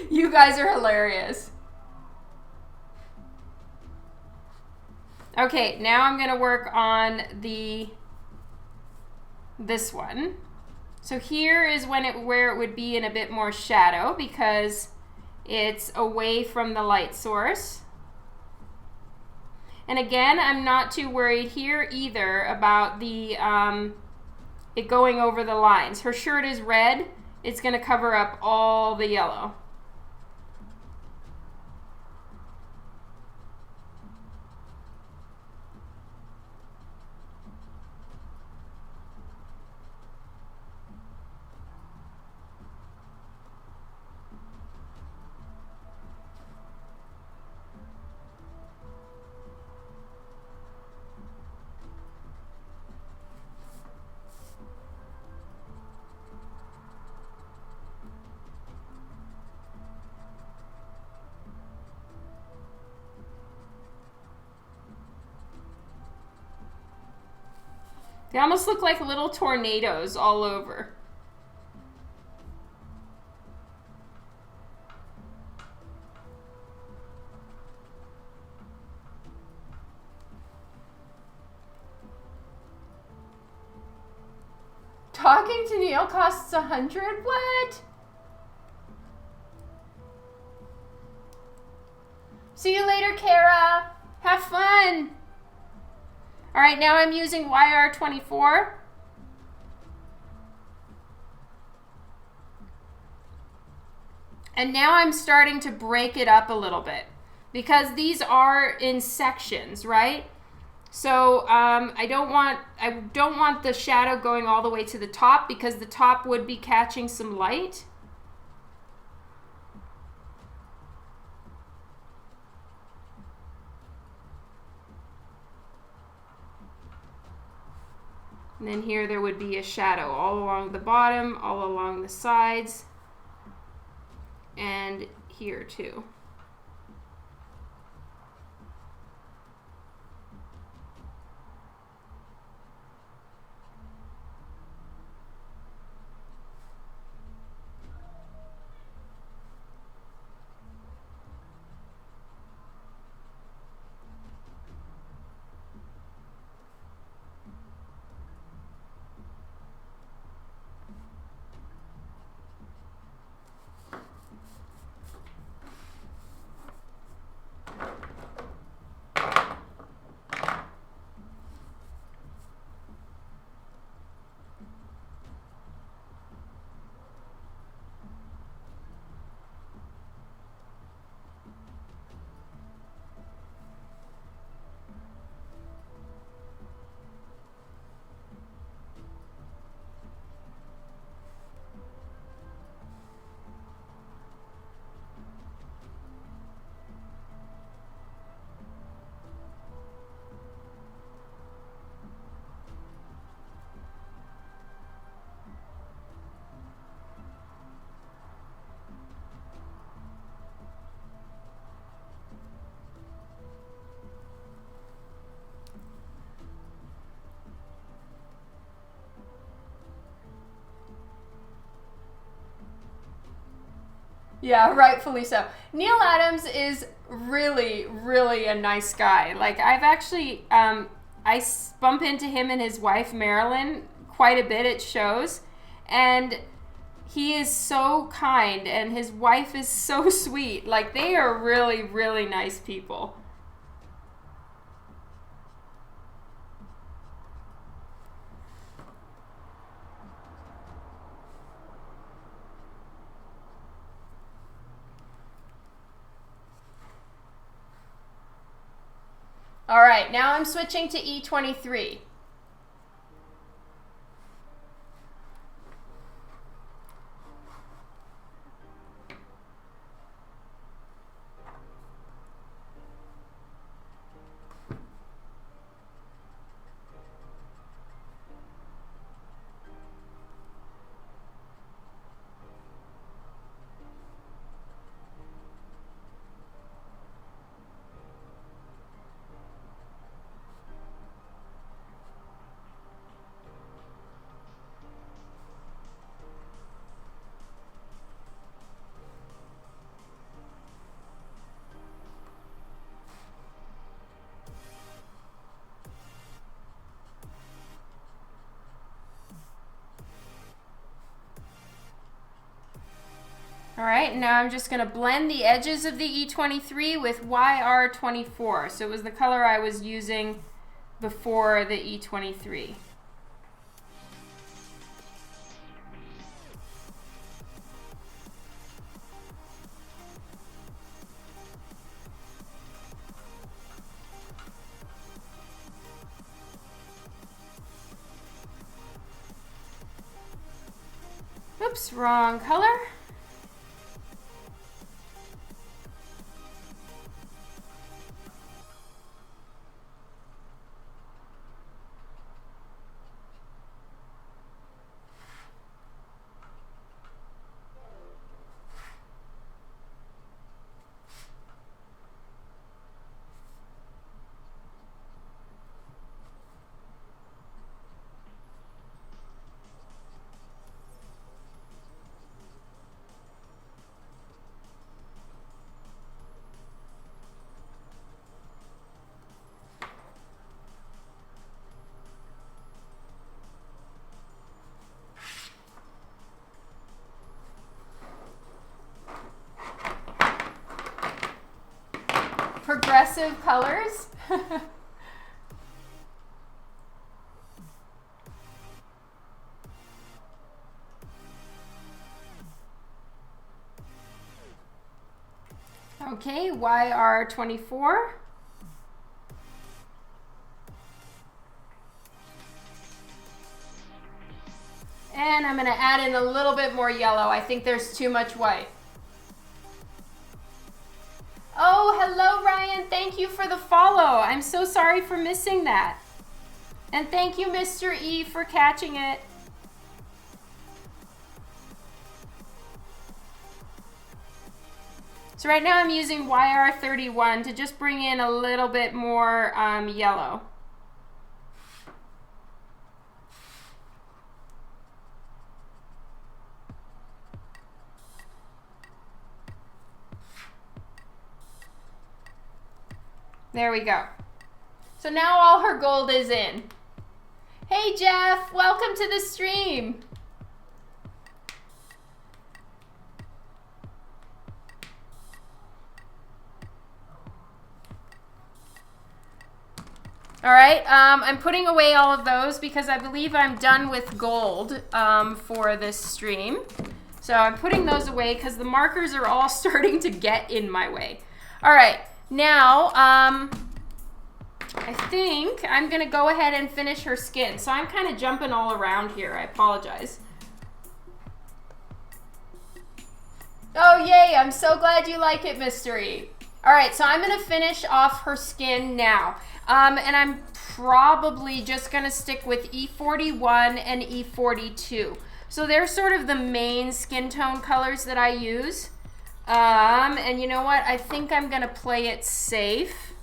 You guys are hilarious. Okay, now I'm going to work on this one. So here is where it would be in a bit more shadow because it's away from the light source. And again, I'm not too worried here either about it going over the lines. Her shirt is red. It's going to cover up all the yellow. They almost look like little tornadoes all over. Talking to Neil costs $100? What? See you later, Kara. Have fun. All right, now I'm using YR24. And now I'm starting to break it up a little bit because these are in sections, right? So I don't want the shadow going all the way to the top because the top would be catching some light. And then here there would be a shadow all along the bottom, all along the sides, and here too. Yeah, rightfully so. Neil Adams is really, really a nice guy. Like, I've actually, I bump into him and his wife, Marilyn, quite a bit at shows. And he is so kind and his wife is so sweet. Like, they are really, really nice people. All right, now I'm switching to E23. All right, now I'm just going to blend the edges of the E23 with YR24. So it was the color I was using before the E23. Oops, wrong color. Progressive colors. Okay, YR24. And I'm going to add in a little bit more yellow. I think there's too much white. Oh, hello, Ryan. Thank you for the follow. I'm so sorry for missing that. And thank you, Mr. E, for catching it. So right now I'm using YR31 to just bring in a little bit more yellow. There we go. So now all her gold is in. Hey Jeff, welcome to the stream. All right, I'm putting away all of those because I believe I'm done with gold for this stream. So I'm putting those away because the markers are all starting to get in my way. All right. Now, I think I'm going to go ahead and finish her skin. So I'm kind of jumping all around here. I apologize. Oh, yay. I'm so glad you like it, Mr. E. All right, so I'm going to finish off her skin now. And I'm probably just going to stick with E41 and E42. So they're sort of the main skin tone colors that I use. And you know what? I think I'm going to play it safe.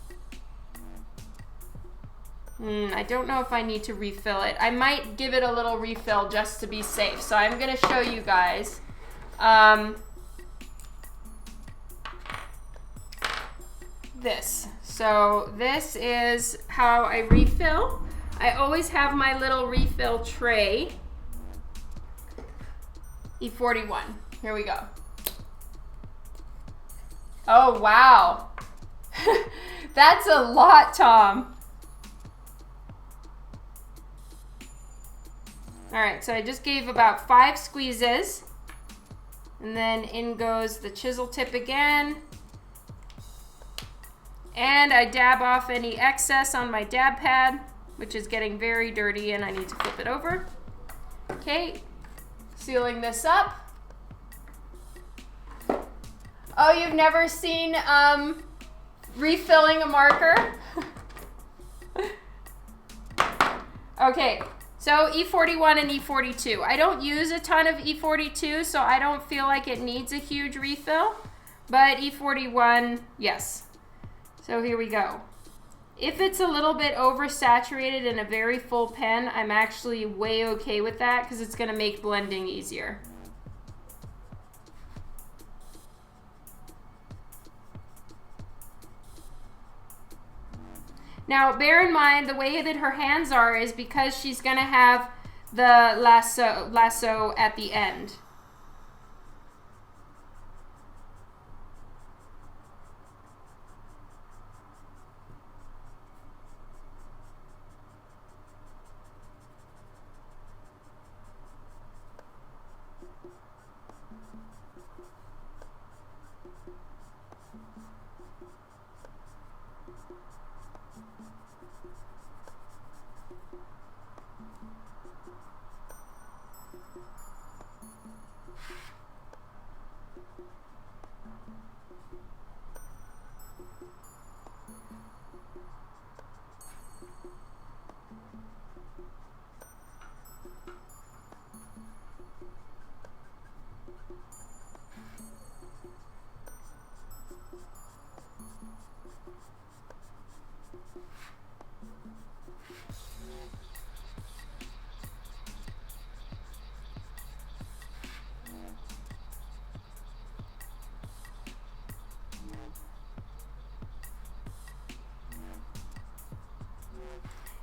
I don't know if I need to refill it. I might give it a little refill just to be safe. So I'm going to show you guys. This. So this is how I refill. I always have my little refill tray. E41. Here we go. Oh, wow. That's a lot, Tom. All right, so I just gave about 5 squeezes. And then in goes the chisel tip again. And I dab off any excess on my dab pad, which is getting very dirty, and I need to flip it over. Okay, sealing this up. Oh, you've never seen refilling a marker? Okay, so E41 and E42. I don't use a ton of E42, so I don't feel like it needs a huge refill, but E41, yes. So here we go. If it's a little bit oversaturated in a very full pen, I'm actually way okay with that because it's going to make blending easier. Now, bear in mind, the way that her hands are is because she's going to have the lasso at the end.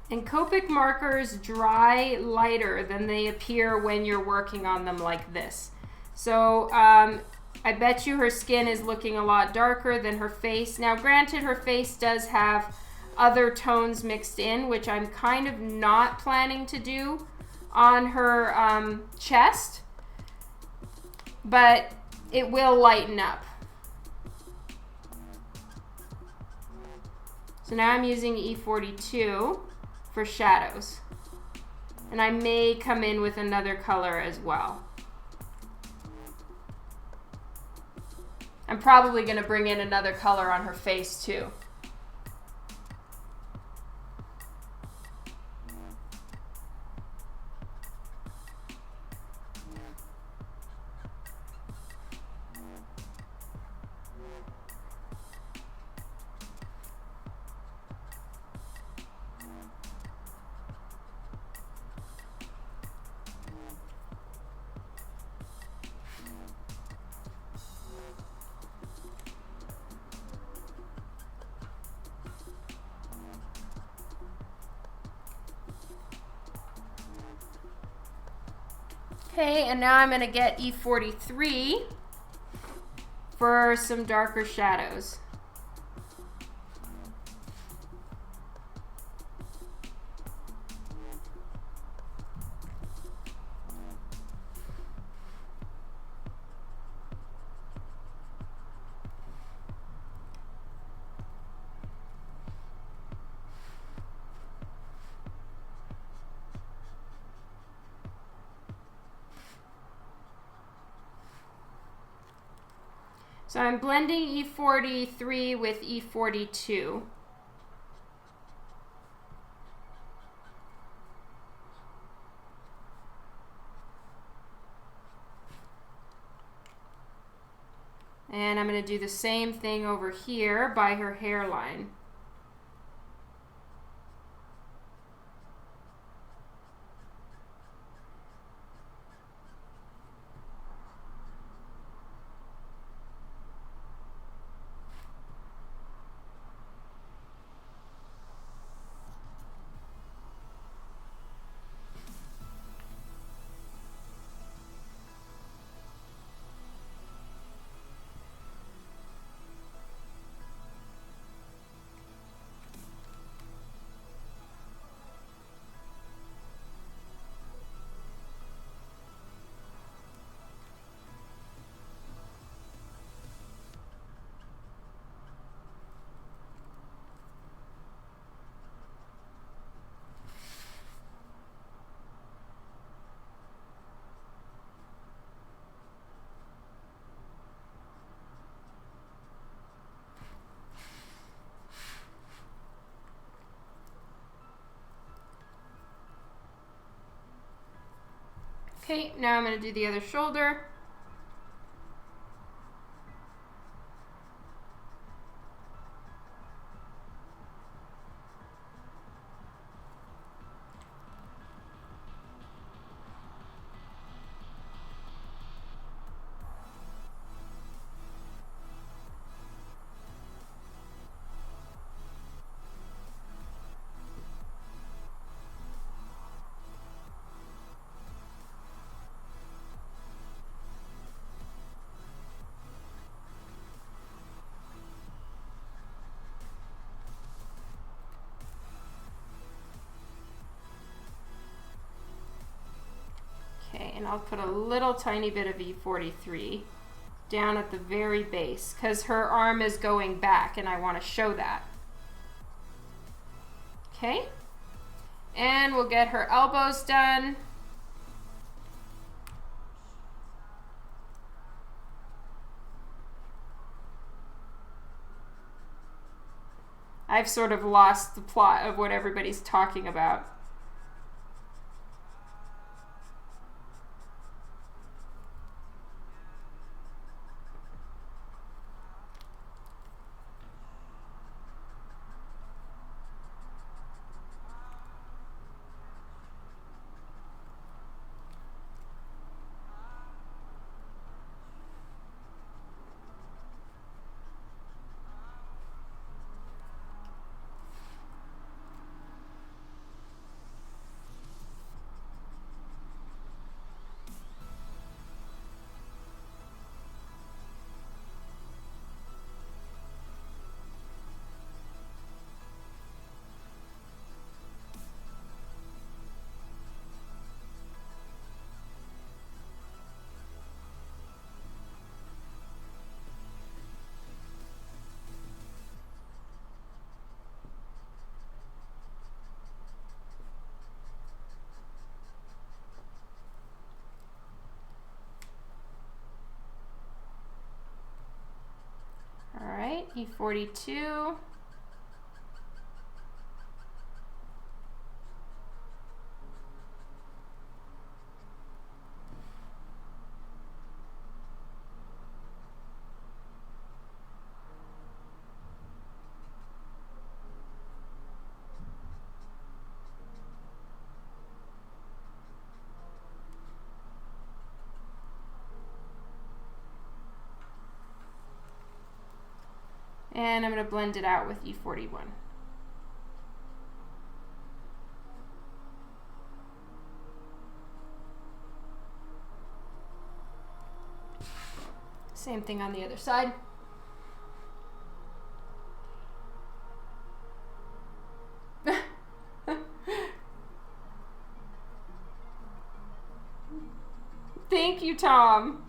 And Copic markers dry lighter than they appear when you're working on them like this. So I bet you her skin is looking a lot darker than her face. Now granted, her face does have other tones mixed in, which I'm kind of not planning to do on her chest, but it will lighten up. So now I'm using E42 for shadows, and I may come in with another color as well. I'm probably going to bring in another color on her face too. Okay, and now I'm going to get E43 for some darker shadows. So I'm blending E43 with E42. And I'm going to do the same thing over here by her hairline. now I'm going to do the other shoulder. Okay, and I'll put a little tiny bit of E43 down at the very base because her arm is going back and I want to show that. Okay, and we'll get her elbows done. I've sort of lost the plot of what everybody's talking about. E42. And I'm going to blend it out with E41. Same thing on the other side. Thank you, Tom.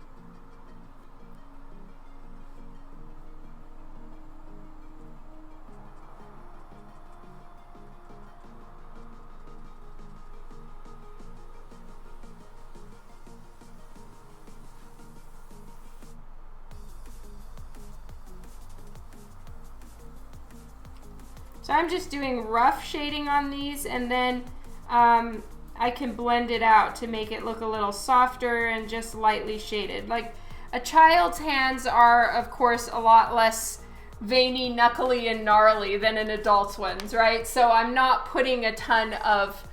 So I'm just doing rough shading on these, and then I can blend it out to make it look a little softer and just lightly shaded. Like a child's hands are, of course, a lot less veiny, knuckly, and gnarly than an adult's ones, right? So I'm not putting a ton of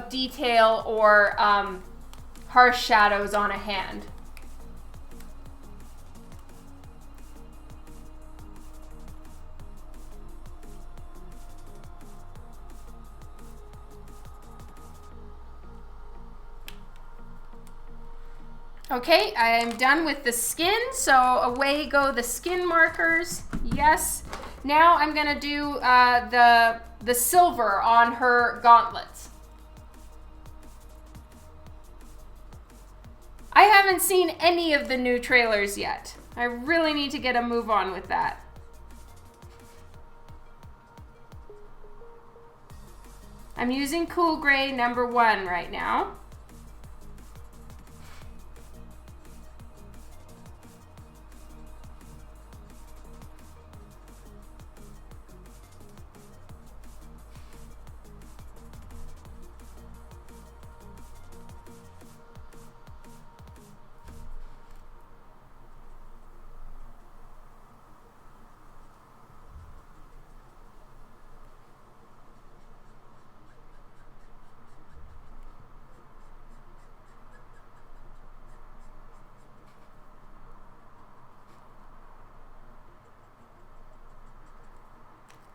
detail or harsh shadows on a hand. Okay, I am done with the skin, so away go the skin markers. Yes. Now I'm gonna do the silver on her gauntlets. I haven't seen any of the new trailers yet. I really need to get a move on with that. I'm using Cool Gray #1 right now.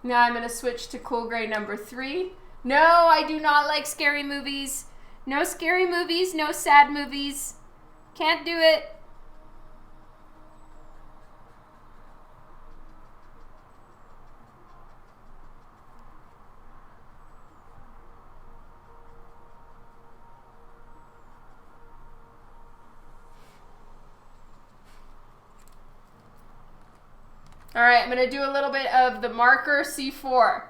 Now I'm going to switch to cool gray number 3. No, I do not like scary movies. No scary movies, no sad movies. Can't do it. All right, I'm going to do a little bit of the marker C4.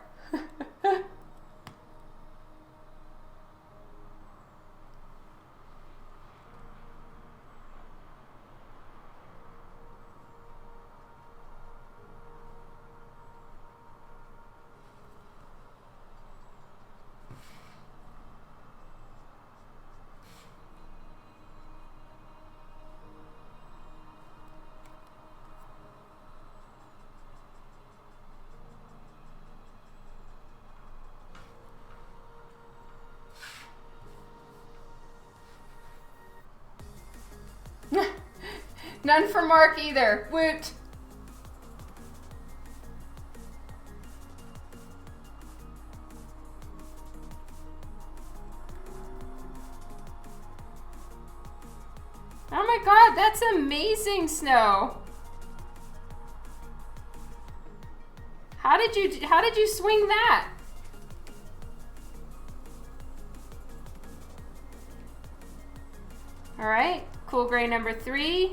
None for Mark either. Woot. Oh my God, that's amazing, Snow. How did you swing that? All right, cool gray number 3.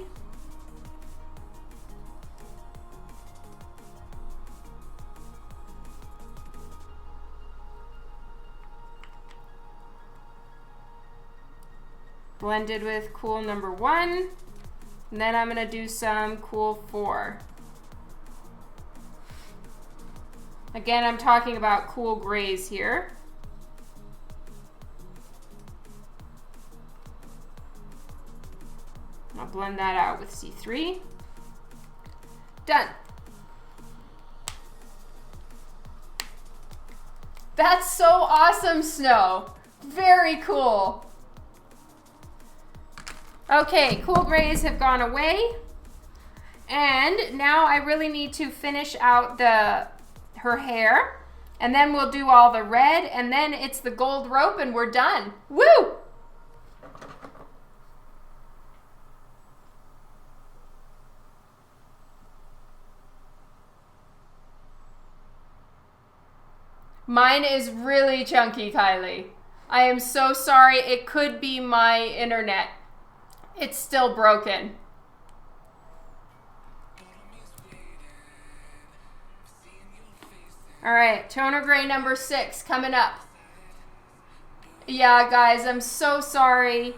Blended with cool number 1. And then I'm gonna do some cool 4. Again, I'm talking about cool grays here. I'll blend that out with C3. Done. That's so awesome, Snow. Very cool. Okay, cool grays have gone away. And now I really need to finish out her hair. And then we'll do all the red, and then it's the gold rope and we're done. Woo! Mine is really chunky, Kylie. I am so sorry. It could be my internet. It's still broken. All right, toner gray number 6 coming up. Yeah, guys, I'm so sorry.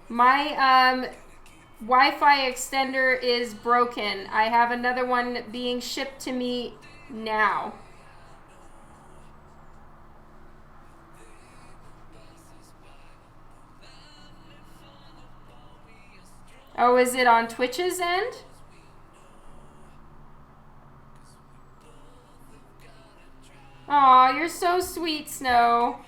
My Wi-Fi extender is broken. I have another one being shipped to me now. Oh, is it on Twitch's end? Aw, you're so sweet, Snow.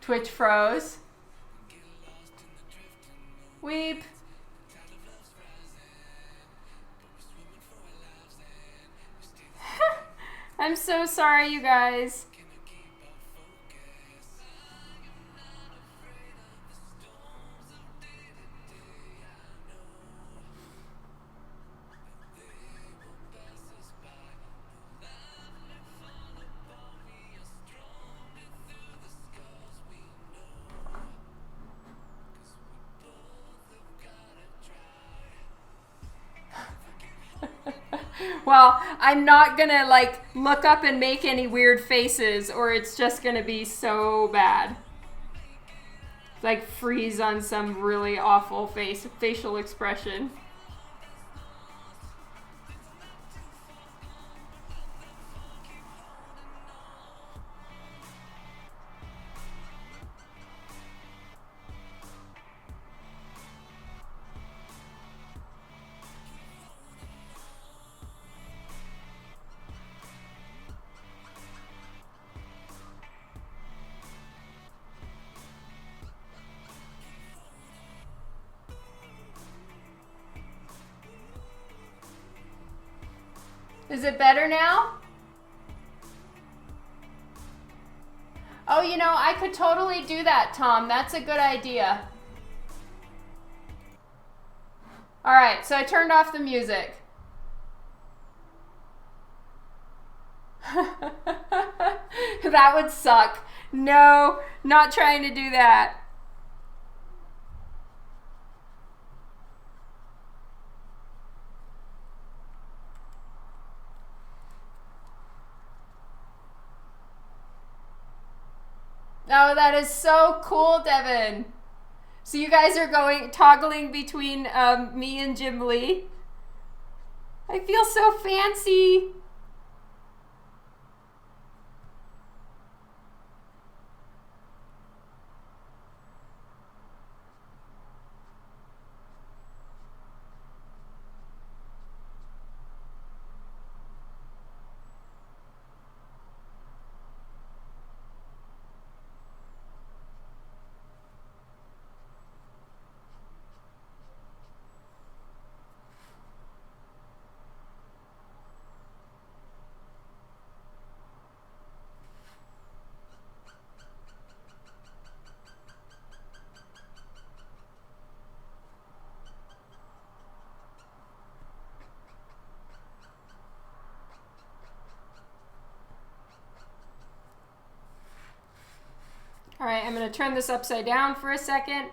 Twitch froze. Weep. I'm so sorry, you guys. Well, I'm not gonna like look up and make any weird faces or it's just gonna be so bad. Like freeze on some really awful facial expression. Is it better now? Oh, you know, I could totally do that, Tom. That's a good idea. All right, so I turned off the music. That would suck. No, not trying to do that. Oh, that is so cool, Devin. So you guys are toggling between me and Jim Lee. I feel so fancy. All right, I'm going to turn this upside down for a second.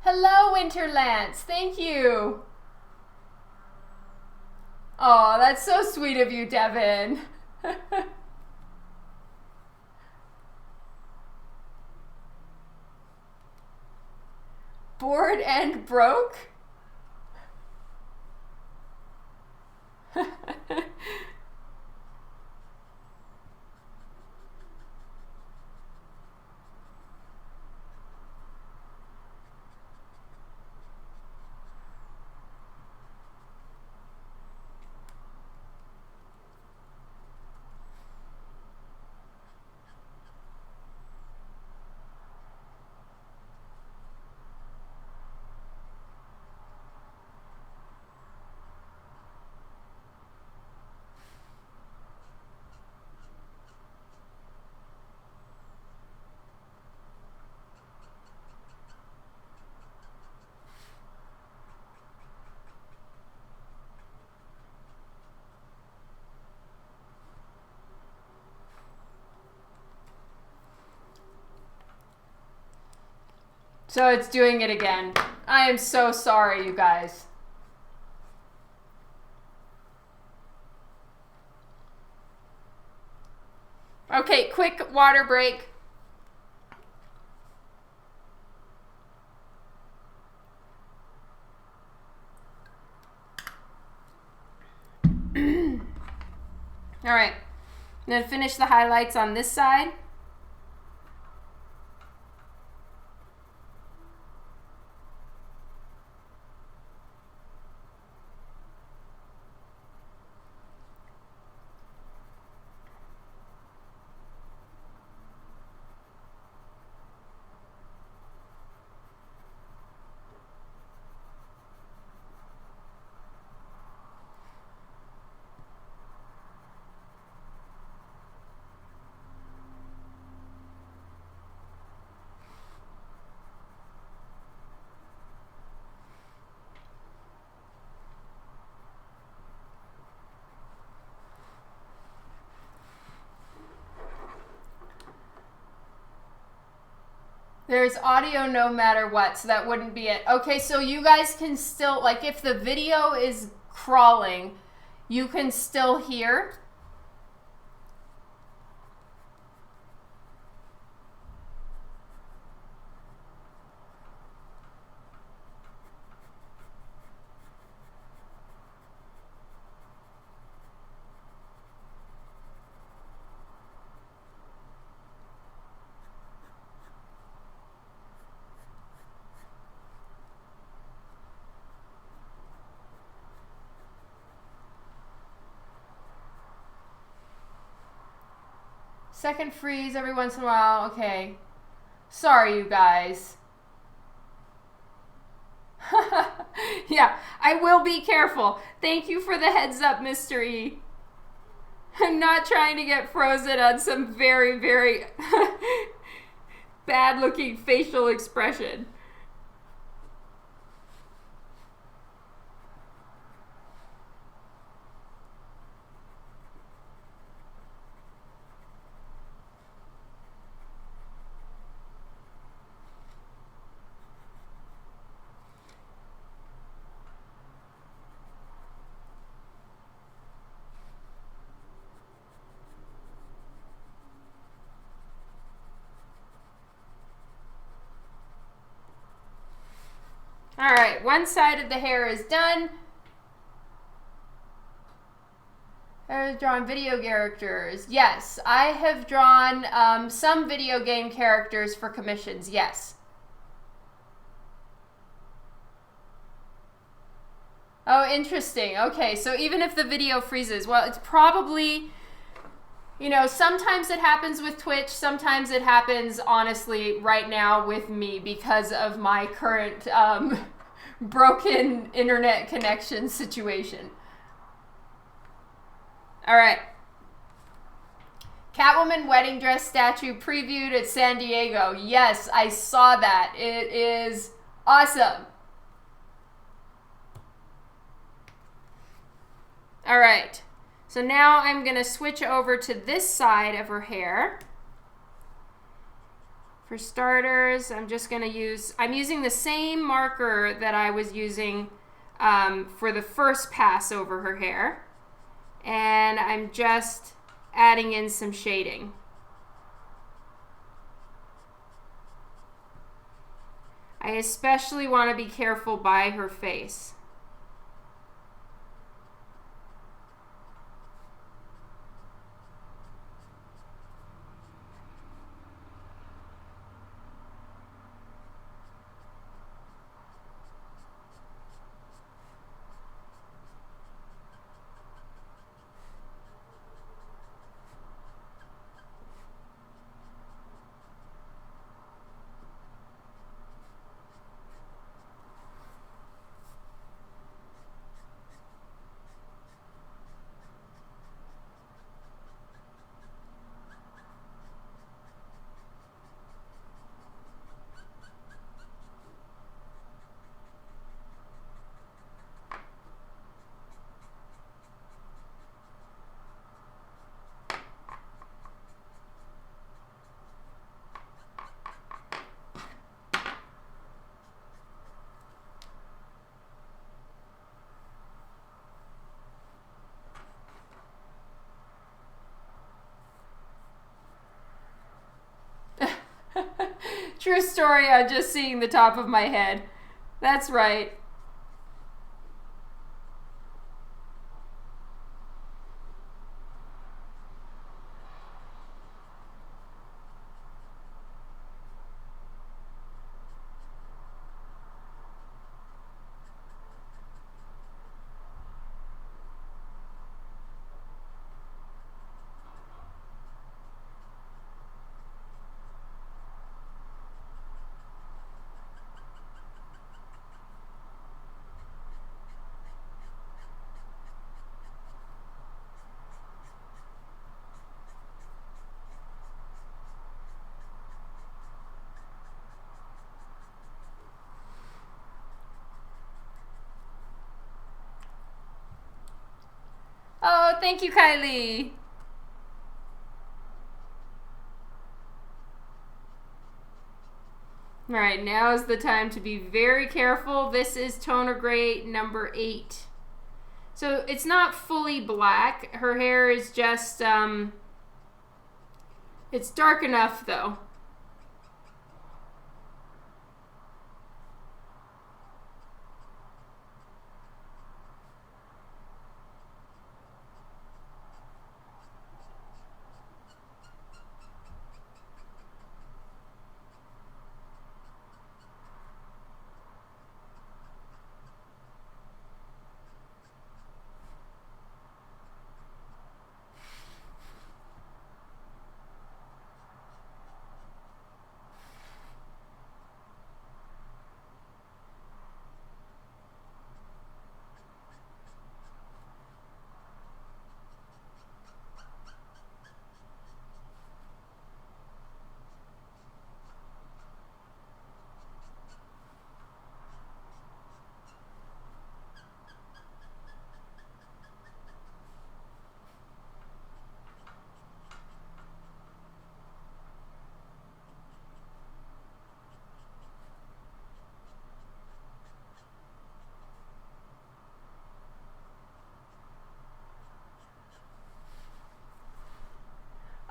Hello, Winterlance. Thank you. Oh, that's so sweet of you, Devin. Bored and broke? So it's doing it again. I am so sorry, you guys. Okay, quick water break. All right, I'm gonna finish the highlights on this side. There's audio no matter what, so that wouldn't be it. Okay, so you guys can still, like, if the video is crawling, you can still hear. Second freeze every once in a while. Okay. Sorry, you guys. Yeah, I will be careful. Thank you for the heads up, Mr. E. I'm not trying to get frozen on some very, very bad looking facial expression. All right, one side of the hair is done. I've drawn video characters. Yes, I have drawn some video game characters for commissions. Yes. Oh, interesting. Okay, so even if the video freezes, well, it's probably, you know, sometimes it happens with Twitch. Sometimes it happens, honestly, right now with me because of my current broken internet connection situation. All right. Catwoman wedding dress statue previewed at San Diego. Yes, I saw that. It is awesome. All right. So now I'm going to switch over to this side of her hair. For starters, I'm just going to I'm using the same marker that I was using for the first pass over her hair. And I'm just adding in some shading. I especially want to be careful by her face. True story on just seeing the top of my head. That's right. Oh, thank you, Kylie. All right, now is the time to be very careful. This is toner gray number 8. So it's not fully black. Her hair is just, it's dark enough though.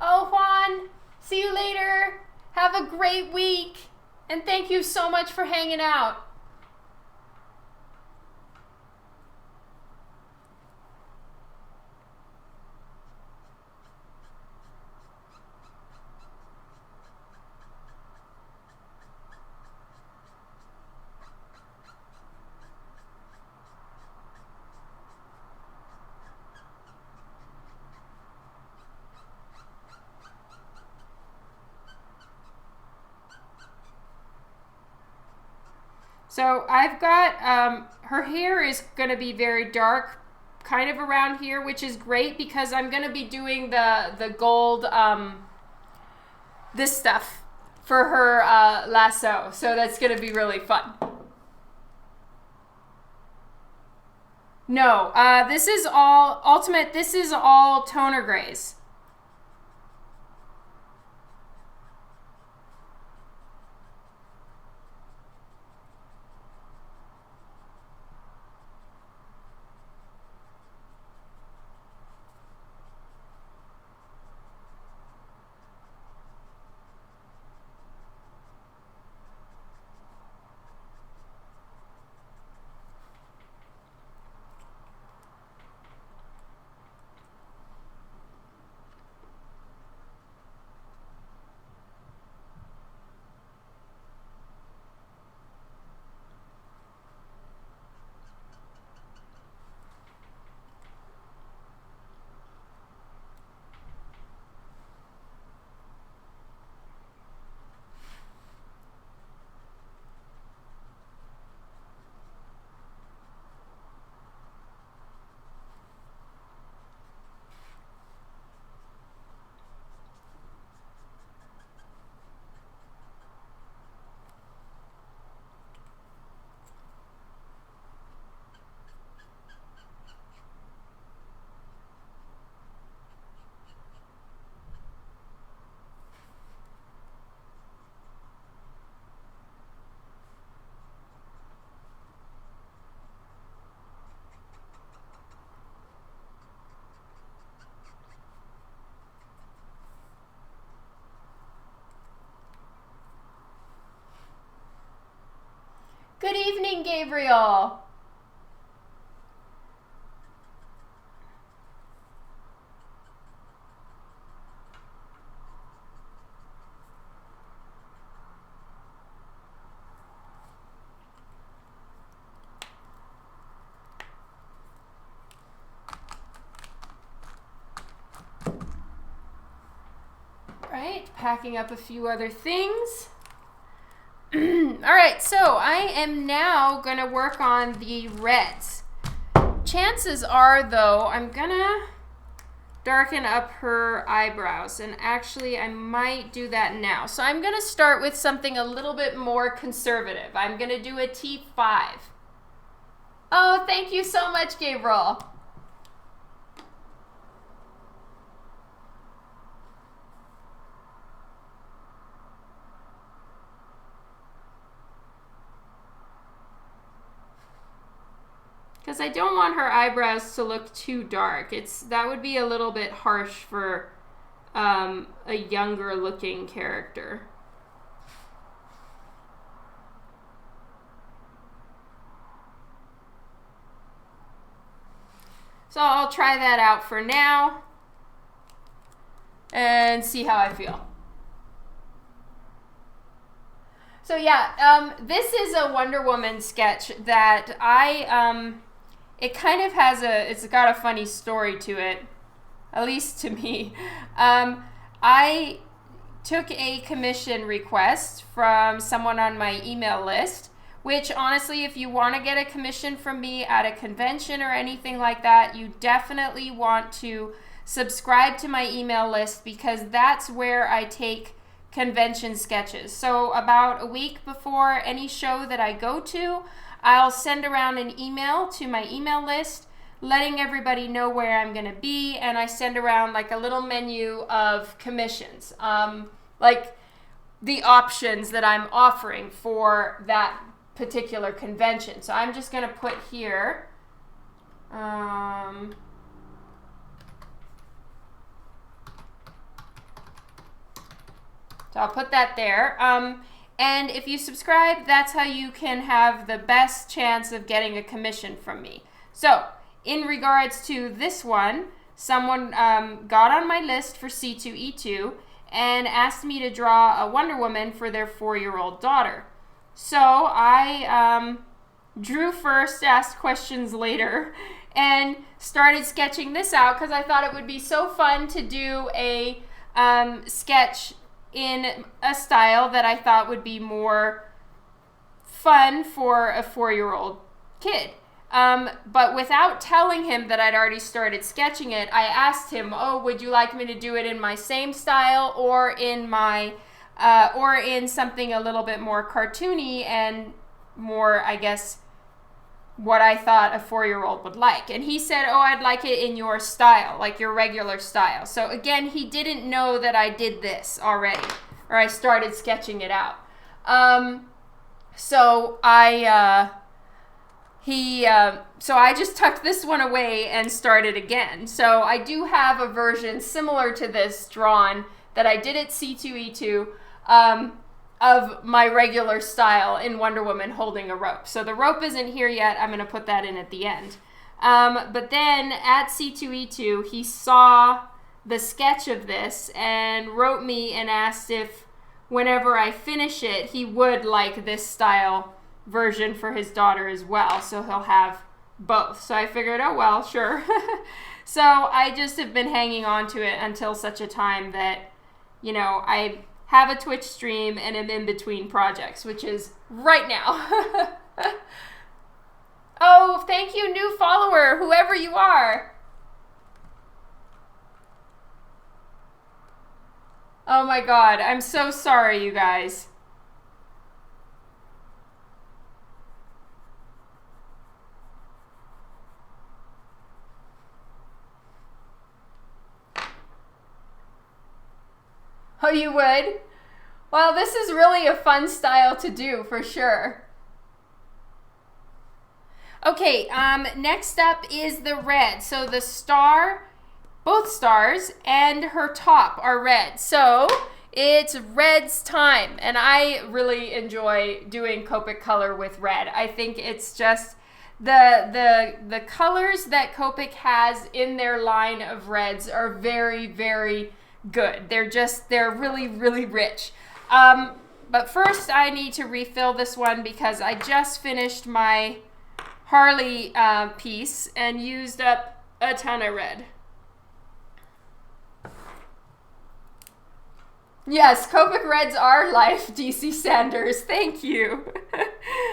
Oh, Juan, see you later. Have a great week. And thank you so much for hanging out. So I've got, her hair is going to be very dark, kind of around here, which is great because I'm going to be doing the gold, this stuff for her lasso. So that's going to be really fun. No, this is all, Ultimate, this is all toner grays. Good evening, Gabriel. Right, packing up a few other things. All right, so I am now going to work on the reds. Chances are, though, I'm going to darken up her eyebrows, and actually I might do that now. So I'm going to start with something a little bit more conservative. I'm going to do a T5. Oh, thank you so much, Gabriel. because I don't want her eyebrows to look too dark. That would be a little bit harsh for a younger looking character. So I'll try that out for now and see how I feel. So yeah, this is a Wonder Woman sketch that it kind of has it's got a funny story to it, at least to me. I took a commission request from someone on my email list, which honestly, if you want to get a commission from me at a convention or anything like that, you definitely want to subscribe to my email list, because that's where I take convention sketches. So about a week before any show that I go to, I'll send around an email to my email list letting everybody know where I'm going to be, and I send around like a little menu of commissions, like the options that I'm offering for that particular convention. So I'm just going to put here so I'll put that there. And if you subscribe, that's how you can have the best chance of getting a commission from me. So in regards to this one, someone got on my list for C2E2 and asked me to draw a Wonder Woman for their 4-year-old daughter. So I drew first, asked questions later, and started sketching this out because I thought it would be so fun to do a sketch in a style that I thought would be more fun for a 4-year-old kid. But without telling him that I'd already started sketching it, I asked him, oh, would you like me to do it in my same style or in or in something a little bit more cartoony and more, I guess, what I thought a 4-year-old would like. And he said, oh, I'd like it in your style, like your regular style. So again, he didn't know that I did this already, or I started sketching it out. So I just tucked this one away and started again. So I do have a version similar to this drawn that I did at C2E2, of my regular style in Wonder Woman holding a rope. So the rope isn't here yet. I'm going to put that in at the end. But then at C2E2, he saw the sketch of this and wrote me and asked if whenever I finish it, he would like this style version for his daughter as well. So he'll have both. So I figured, oh, well, sure. So I just have been hanging on to it until such a time that, you know, I have a Twitch stream and am in between projects, which is right now. Oh, thank you, new follower, whoever you are. Oh my God, I'm so sorry, you guys. Oh, you would? Well, this is really a fun style to do, for sure. Okay, next up is the red. So the star, both stars, and her top are red. So it's red's time, and I really enjoy doing Copic color with red. I think it's just the colors that Copic has in their line of reds are very, very good. They're really, really rich. But first I need to refill this one because I just finished my Harley piece and used up a ton of red. Yes, Copic reds are life, DC Sanders. Thank you.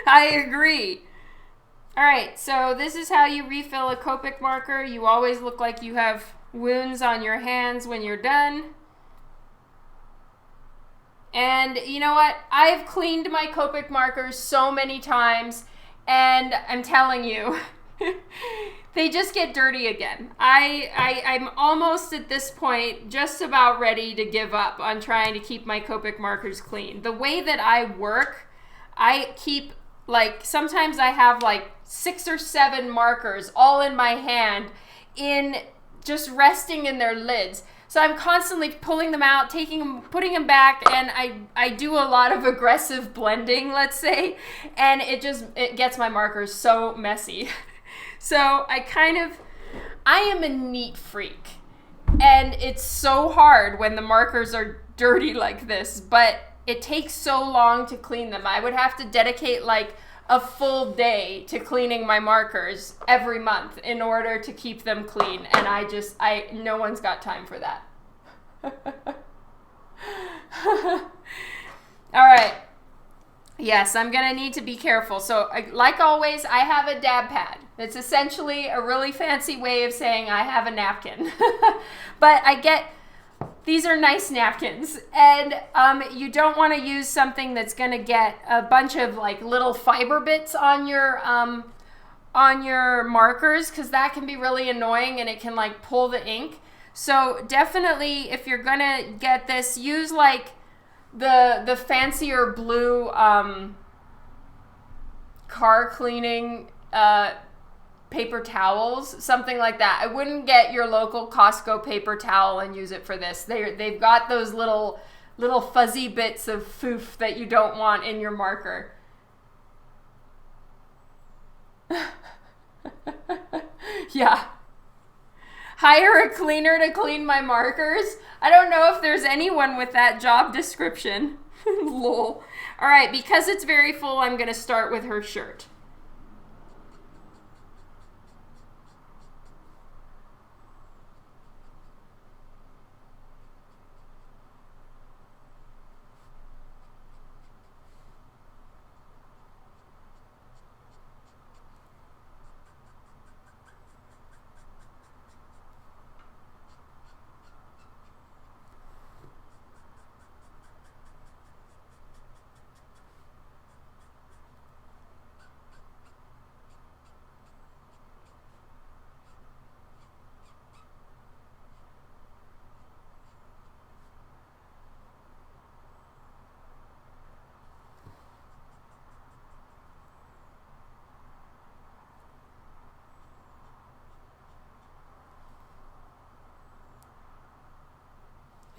I agree. All right, so this is how you refill a Copic marker. You always look like you have wounds on your hands when you're done. And you know what? I've cleaned my Copic markers so many times, and I'm telling you, they just get dirty again. I'm almost at this point just about ready to give up on trying to keep my Copic markers clean. The way that I work, I keep, like, sometimes I have like 6 or 7 markers all in my hand, in just resting in their lids. So I'm constantly pulling them out, taking them, putting them back, and I do a lot of aggressive blending, let's say, and it gets my markers so messy. So I am a neat freak, and it's so hard when the markers are dirty like this, but it takes so long to clean them. I would have to dedicate like a full day to cleaning my markers every month in order to keep them clean, and no one's got time for that. All right. Yes, I'm gonna need to be careful. So like always, I have a dab pad. It's essentially a really fancy way of saying I have a napkin. But these are nice napkins, and you don't want to use something that's going to get a bunch of like little fiber bits on your markers, because that can be really annoying and it can like pull the ink. So definitely, if you're going to get this, use like the fancier blue car cleaning paper towels, something like that. I wouldn't get your local Costco paper towel and use it for this. They've got those little fuzzy bits of foof that you don't want in your marker. Yeah. Hire a cleaner to clean my markers? I don't know if there's anyone with that job description. Lol. All right, because it's very full, I'm going to start with her shirt.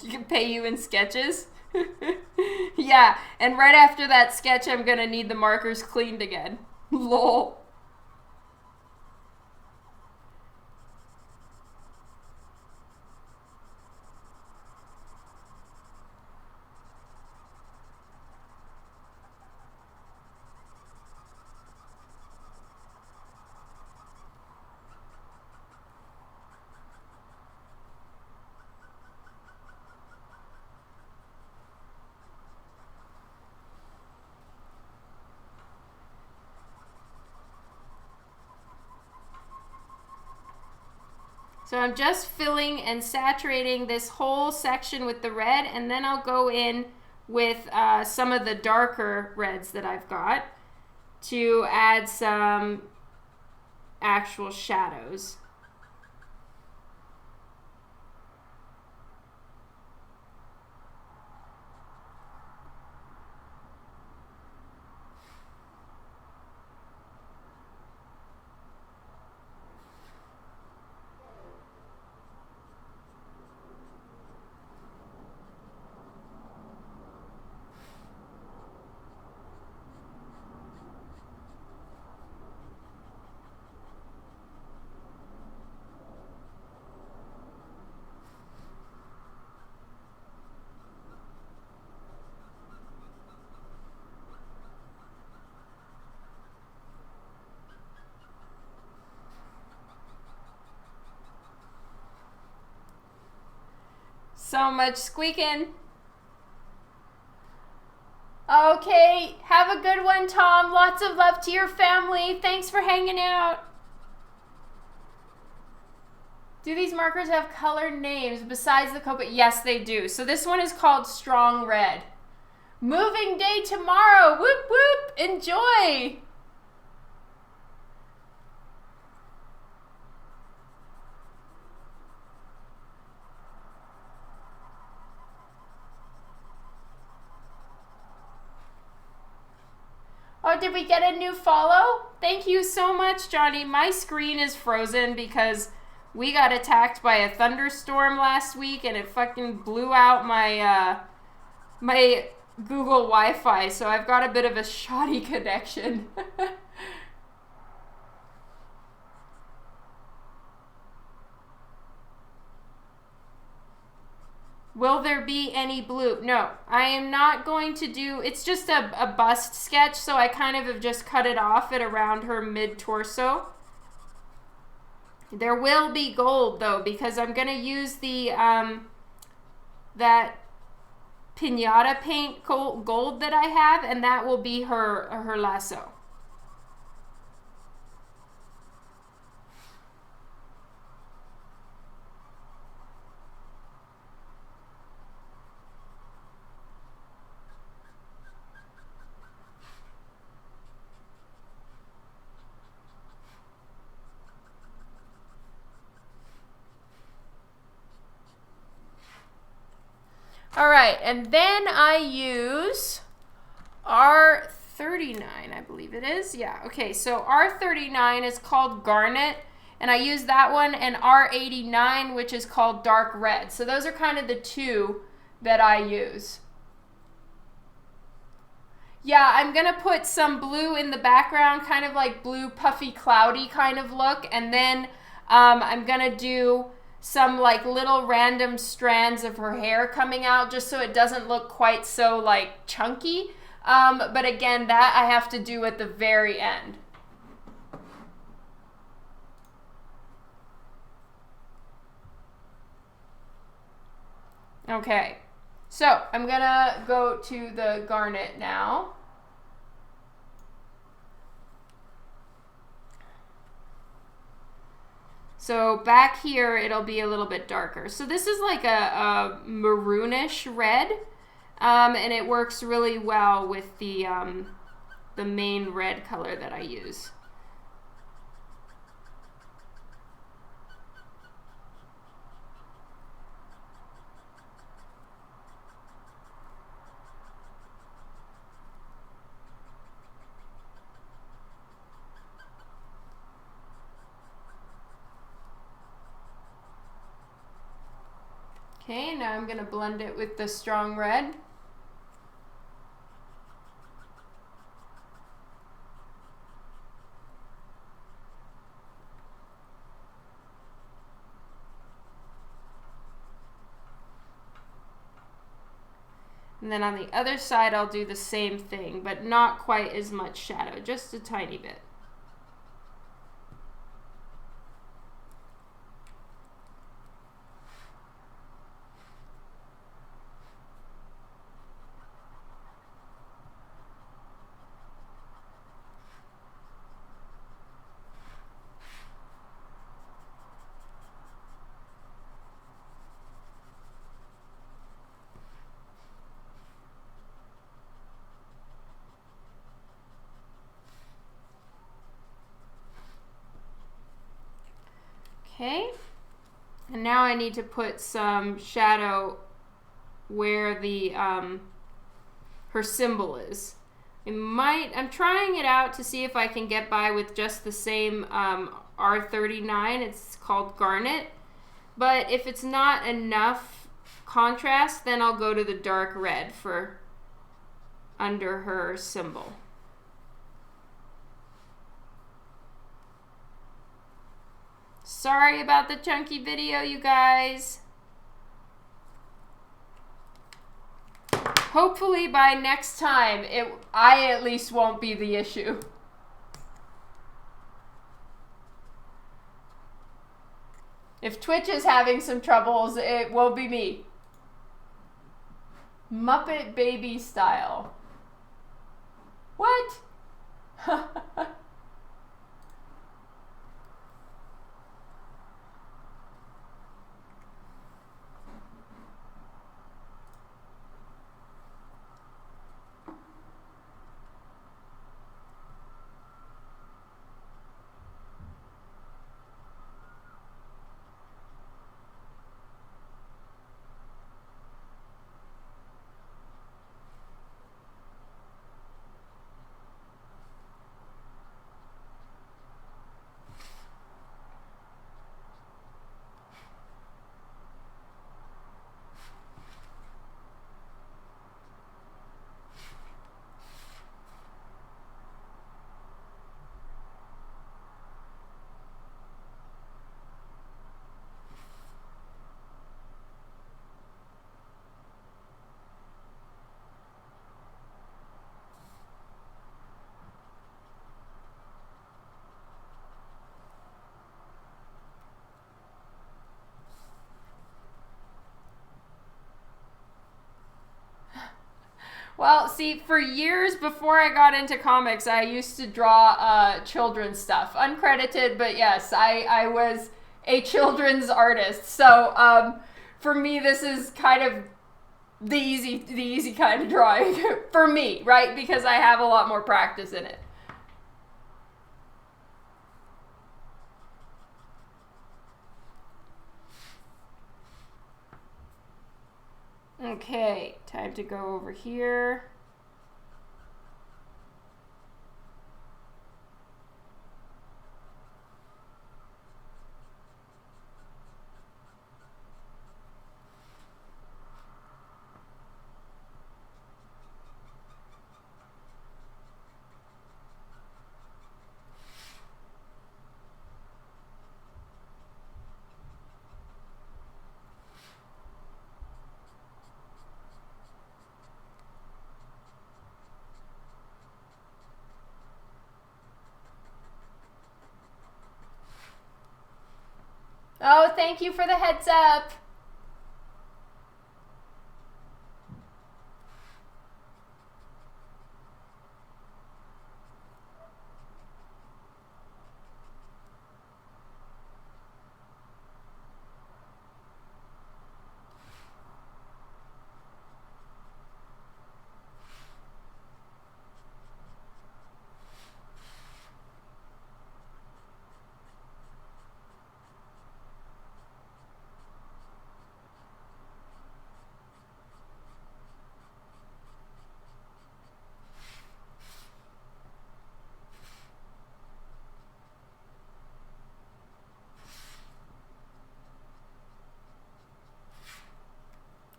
You can pay you in sketches. Yeah, and right after that sketch, I'm gonna need the markers cleaned again. Lol. So I'm just filling and saturating this whole section with the red, and then I'll go in with some of the darker reds that I've got to add some actual shadows. So much squeaking. Okay, have a good one, Tom. Lots of love to your family. Thanks for hanging out. Do these markers have colored names besides the Copic? Yes, they do. So this one is called Strong Red. Moving day tomorrow. Whoop, whoop. Enjoy. Oh, did we get a new follow? Thank you so much, Johnny. My screen is frozen because we got attacked by a thunderstorm last week and it fucking blew out my my Google Wi-Fi, so I've got a bit of a shoddy connection. Will there be any blue? No, I am not going to do, it's just a bust sketch, so I kind of have just cut it off at around her mid-torso. There will be gold, though, because I'm going to use the, that pinata paint gold that I have, and that will be her lasso. All right, and then I use R39, I believe it is. Yeah, okay, so R39 is called Garnet, and I use that one, and R89, which is called Dark Red. So those are kind of the two that I use. Yeah, I'm going to put some blue in the background, kind of like blue, puffy, cloudy kind of look, and then I'm going to do some like little random strands of her hair coming out just so it doesn't look quite so like chunky. But again, that I have to do at the very end. Okay, so I'm gonna go to the garnet now. So back here, it'll be a little bit darker. So this is like a maroonish red, and it works really well with the main red color that I use. Okay, now I'm going to blend it with the strong red. And then on the other side, I'll do the same thing, but not quite as much shadow, just a tiny bit. Okay, and now I need to put some shadow where the her symbol is. I'm trying it out to see if I can get by with just the same R39. It's called Garnet, but if it's not enough contrast, then I'll go to the dark red for under her symbol. Sorry about the chunky video, you guys. Hopefully by next time, I at least won't be the issue. If Twitch is having some troubles, it won't be me. Muppet Baby style. What? See, for years before I got into comics, I used to draw children's stuff. Uncredited, but yes, I was a children's artist. So for me, this is kind of the easy kind of drawing for me, right? Because I have a lot more practice in it. Okay, time to go over here. Oh, thank you for the heads up.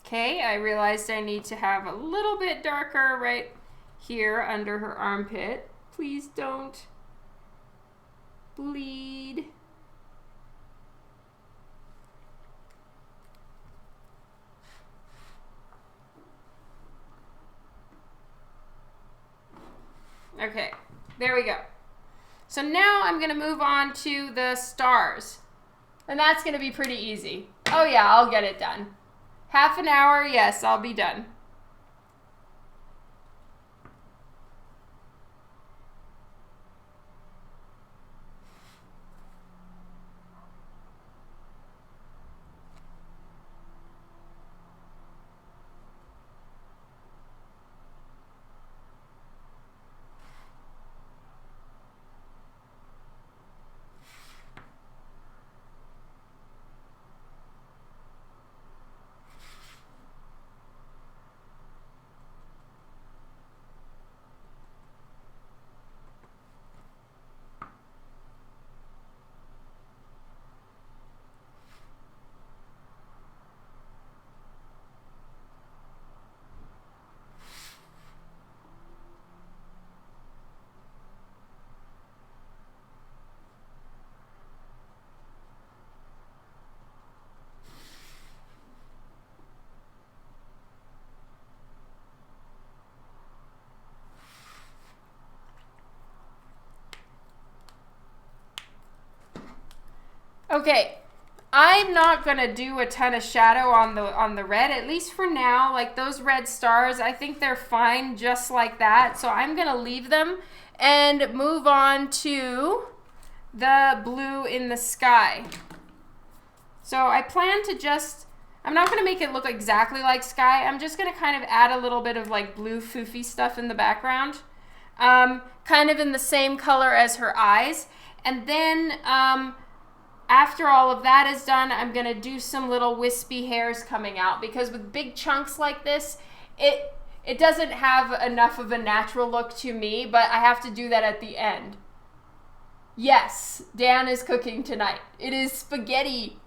Okay, I realized I need to have a little bit darker right here under her armpit. Please don't bleed. Okay, there we go. So now I'm going to move on to the stars. And that's going to be pretty easy. Oh yeah, I'll get it done. Half an hour, yes, I'll be done. Okay, I'm not gonna do a ton of shadow on the red, at least for now. Like those red stars, I think they're fine just like that. So I'm gonna leave them and move on to the blue in the sky. So I plan to just, I'm not gonna make it look exactly like sky. I'm just gonna kind of add a little bit of like blue foofy stuff in the background. Kind of in the same color as her eyes. And then, after all of that is done, I'm going to do some little wispy hairs coming out, because with big chunks like this, it doesn't have enough of a natural look to me, but I have to do that at the end. Yes, Dan is cooking tonight. It is spaghetti.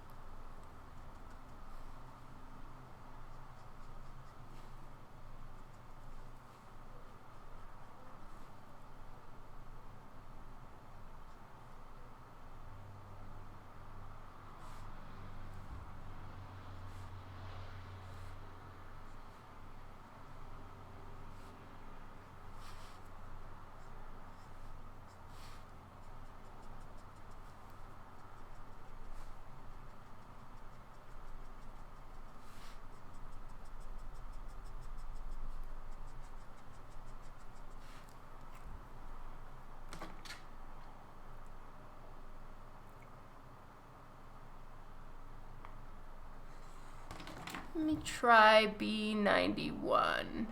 Let me try B91.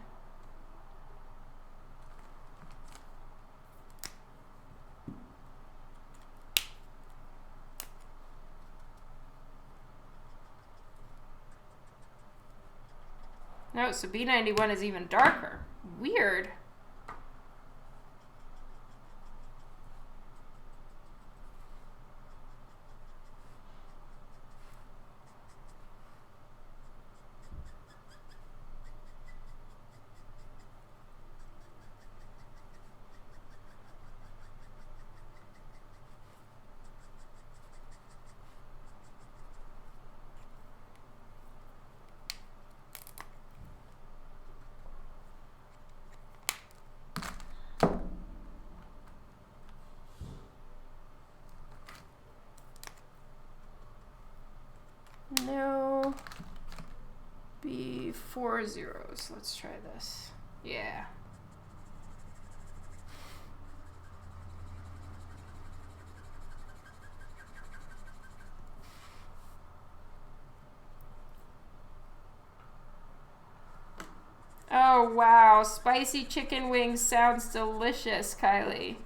No, so B91 is even darker. Weird. No. B4 zeros. Let's try this. Yeah. Oh, wow. Spicy chicken wings sounds delicious, Kylie.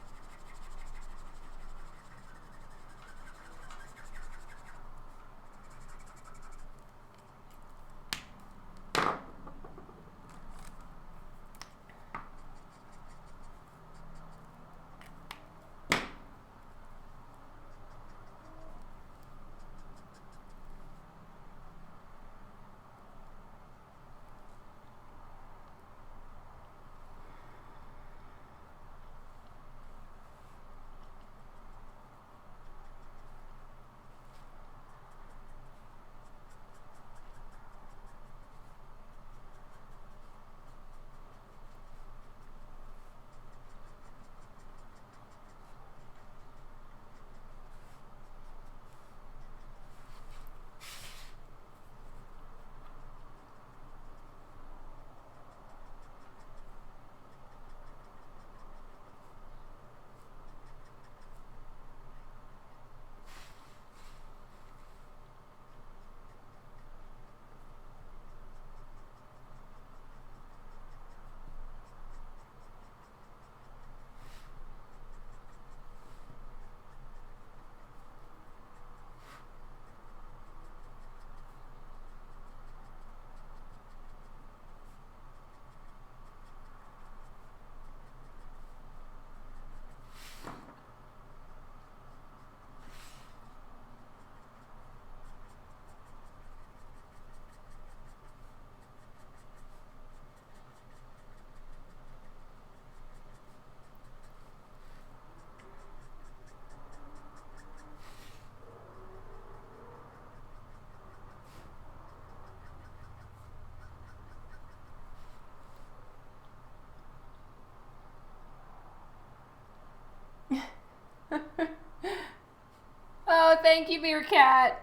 Oh, thank you, Meerkat.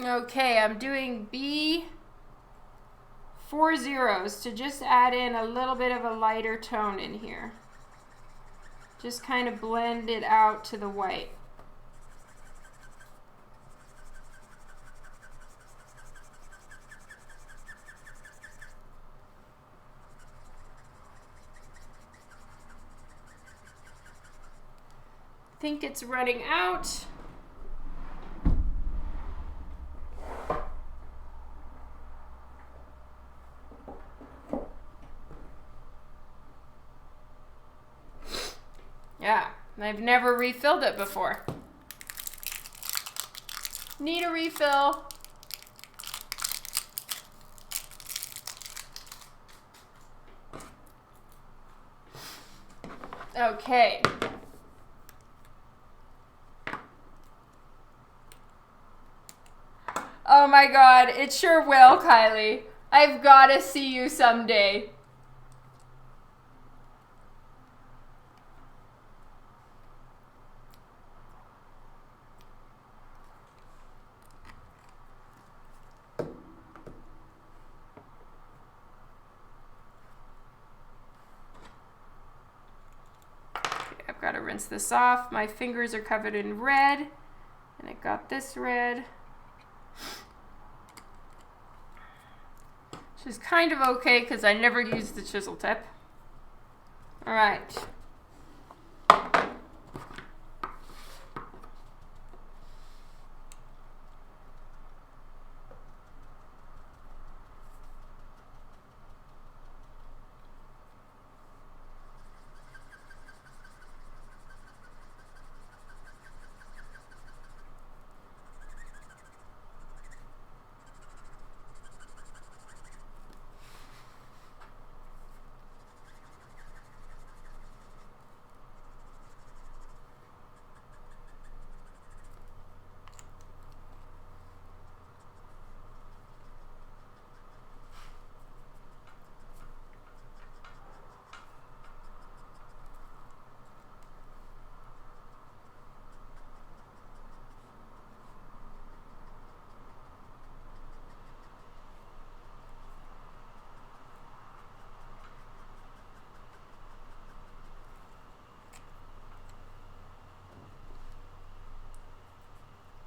Okay, I'm doing B4 zeros to just add in a little bit of a lighter tone in here. Just kind of blend it out to the white. I think it's running out. Yeah, I've never refilled it before. Need a refill. Okay. Oh my God, it sure will, Kylie. I've got to see you someday. I've got to rinse this off. My fingers are covered in red, and I got this red, which is kind of okay because I never used the chisel tip. All right.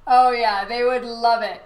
Oh yeah, they would love it.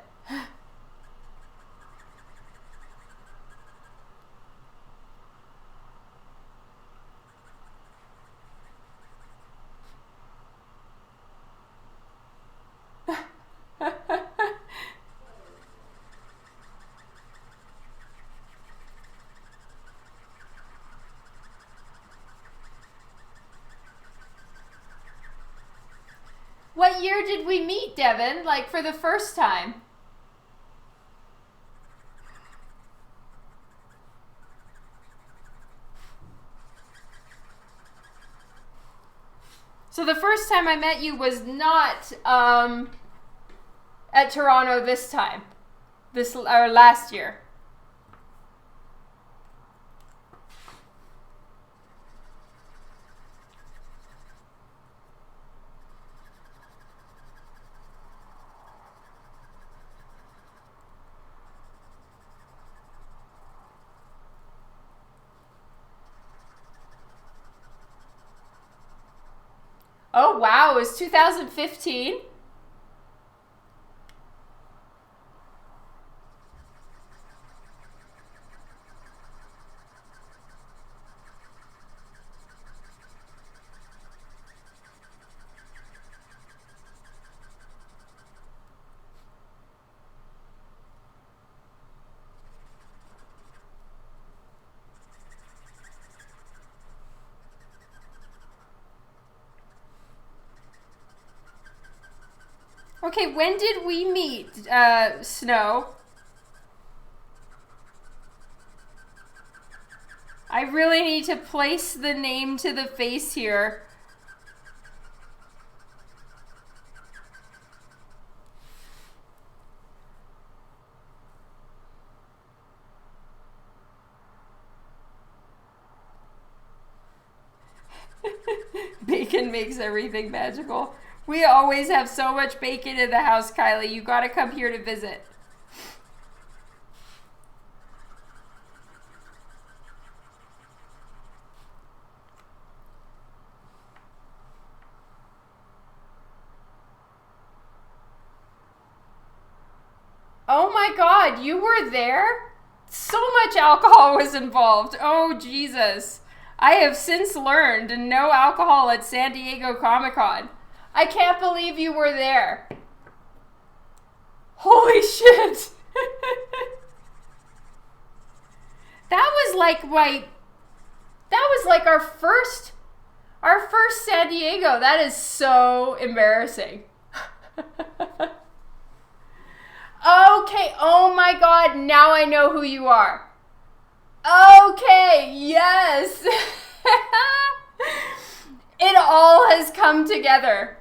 What year did we meet, Devin? Like for the first time? So the first time I met you was not at Toronto this time, or last year. Oh wow, it was 2015? Okay, when did we meet, Snow? I really need to place the name to the face here. Bacon makes everything magical. We always have so much bacon in the house, Kylie. You gotta come here to visit. Oh my God, you were there? So much alcohol was involved. Oh, Jesus. I have since learned no alcohol at San Diego Comic-Con. I can't believe you were there. Holy shit. That was like our first San Diego. That is so embarrassing. Okay, oh my God, now I know who you are. Okay, yes. It all has come together.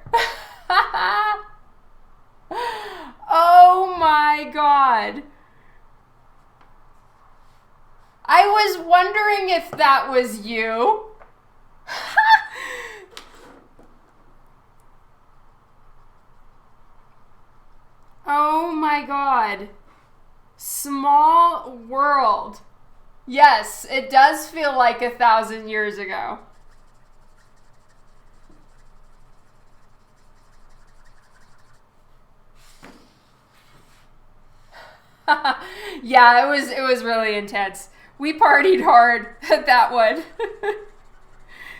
Oh my God. I was wondering if that was you. Oh my God. Small world. Yes, it does feel like 1,000 years ago. Yeah, it was really intense. We partied hard at that one.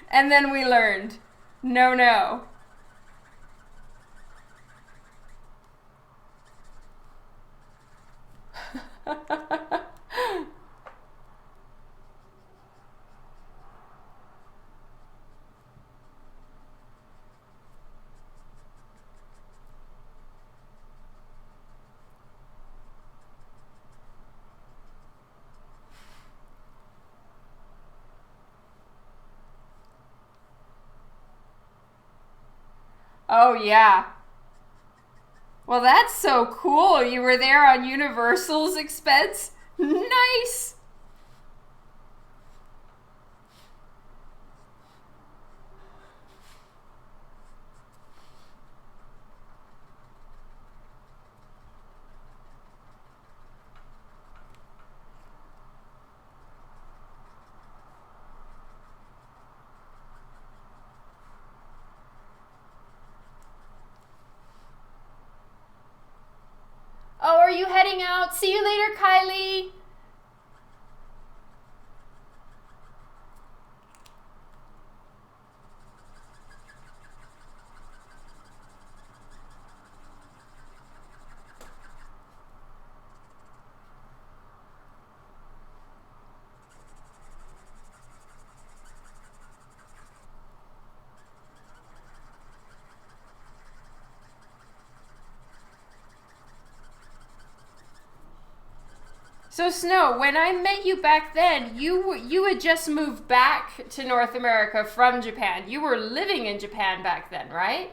And then we learned. No, no. Oh, yeah. Well, that's so cool. You were there on Universal's expense? Nice. Oh, are you heading out? See you later, Kylie. So Snow, when I met you back then, you had just moved back to North America from Japan. You were living in Japan back then, right?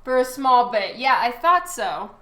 For a small bit. Yeah, I thought so.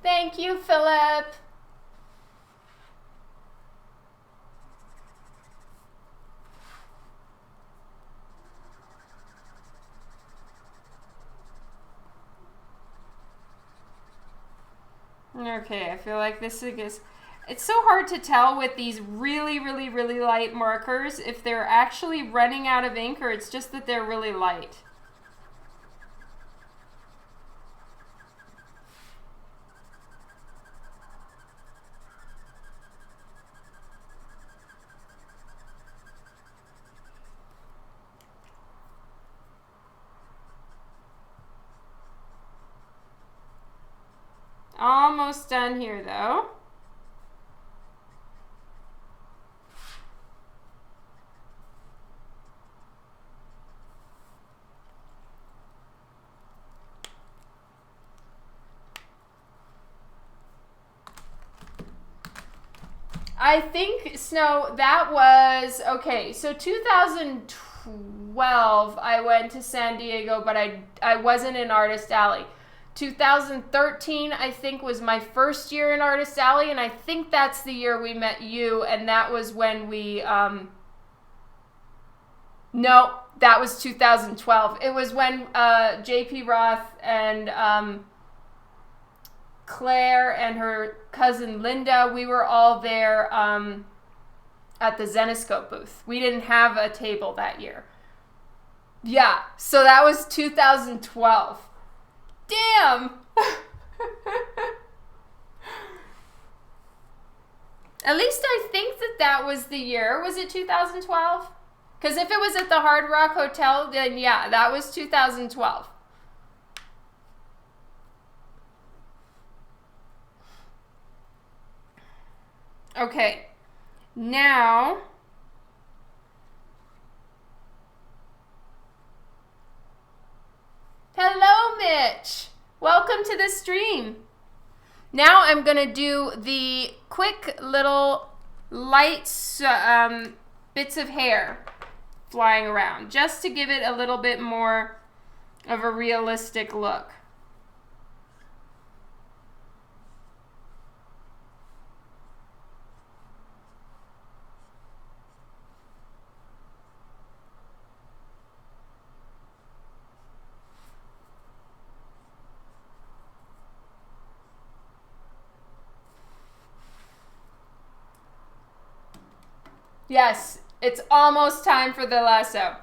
Thank you, Philip. Okay, I feel like this is... It's so hard to tell with these really, really, really light markers if they're actually running out of ink or it's just that they're really light. Almost done here, though. I think, Snow, that was, okay, so 2012 I went to San Diego, but I wasn't in Artist Alley. 2013, I think, was my first year in Artist Alley, and I think that's the year we met you, and that was when we, no, that was 2012. It was when JP Roth and Claire and her cousin Linda, we were all there at the Zenoscope booth. We didn't have a table that year. Yeah, so that was 2012. Damn! At least I think that was the year. Was it 2012? Because if it was at the Hard Rock Hotel, then yeah, that was 2012. Okay, now hello, Mitch. Welcome to the stream. Now I'm going to do the quick little light bits of hair flying around, just to give it a little bit more of a realistic look. Yes, it's almost time for the lasso.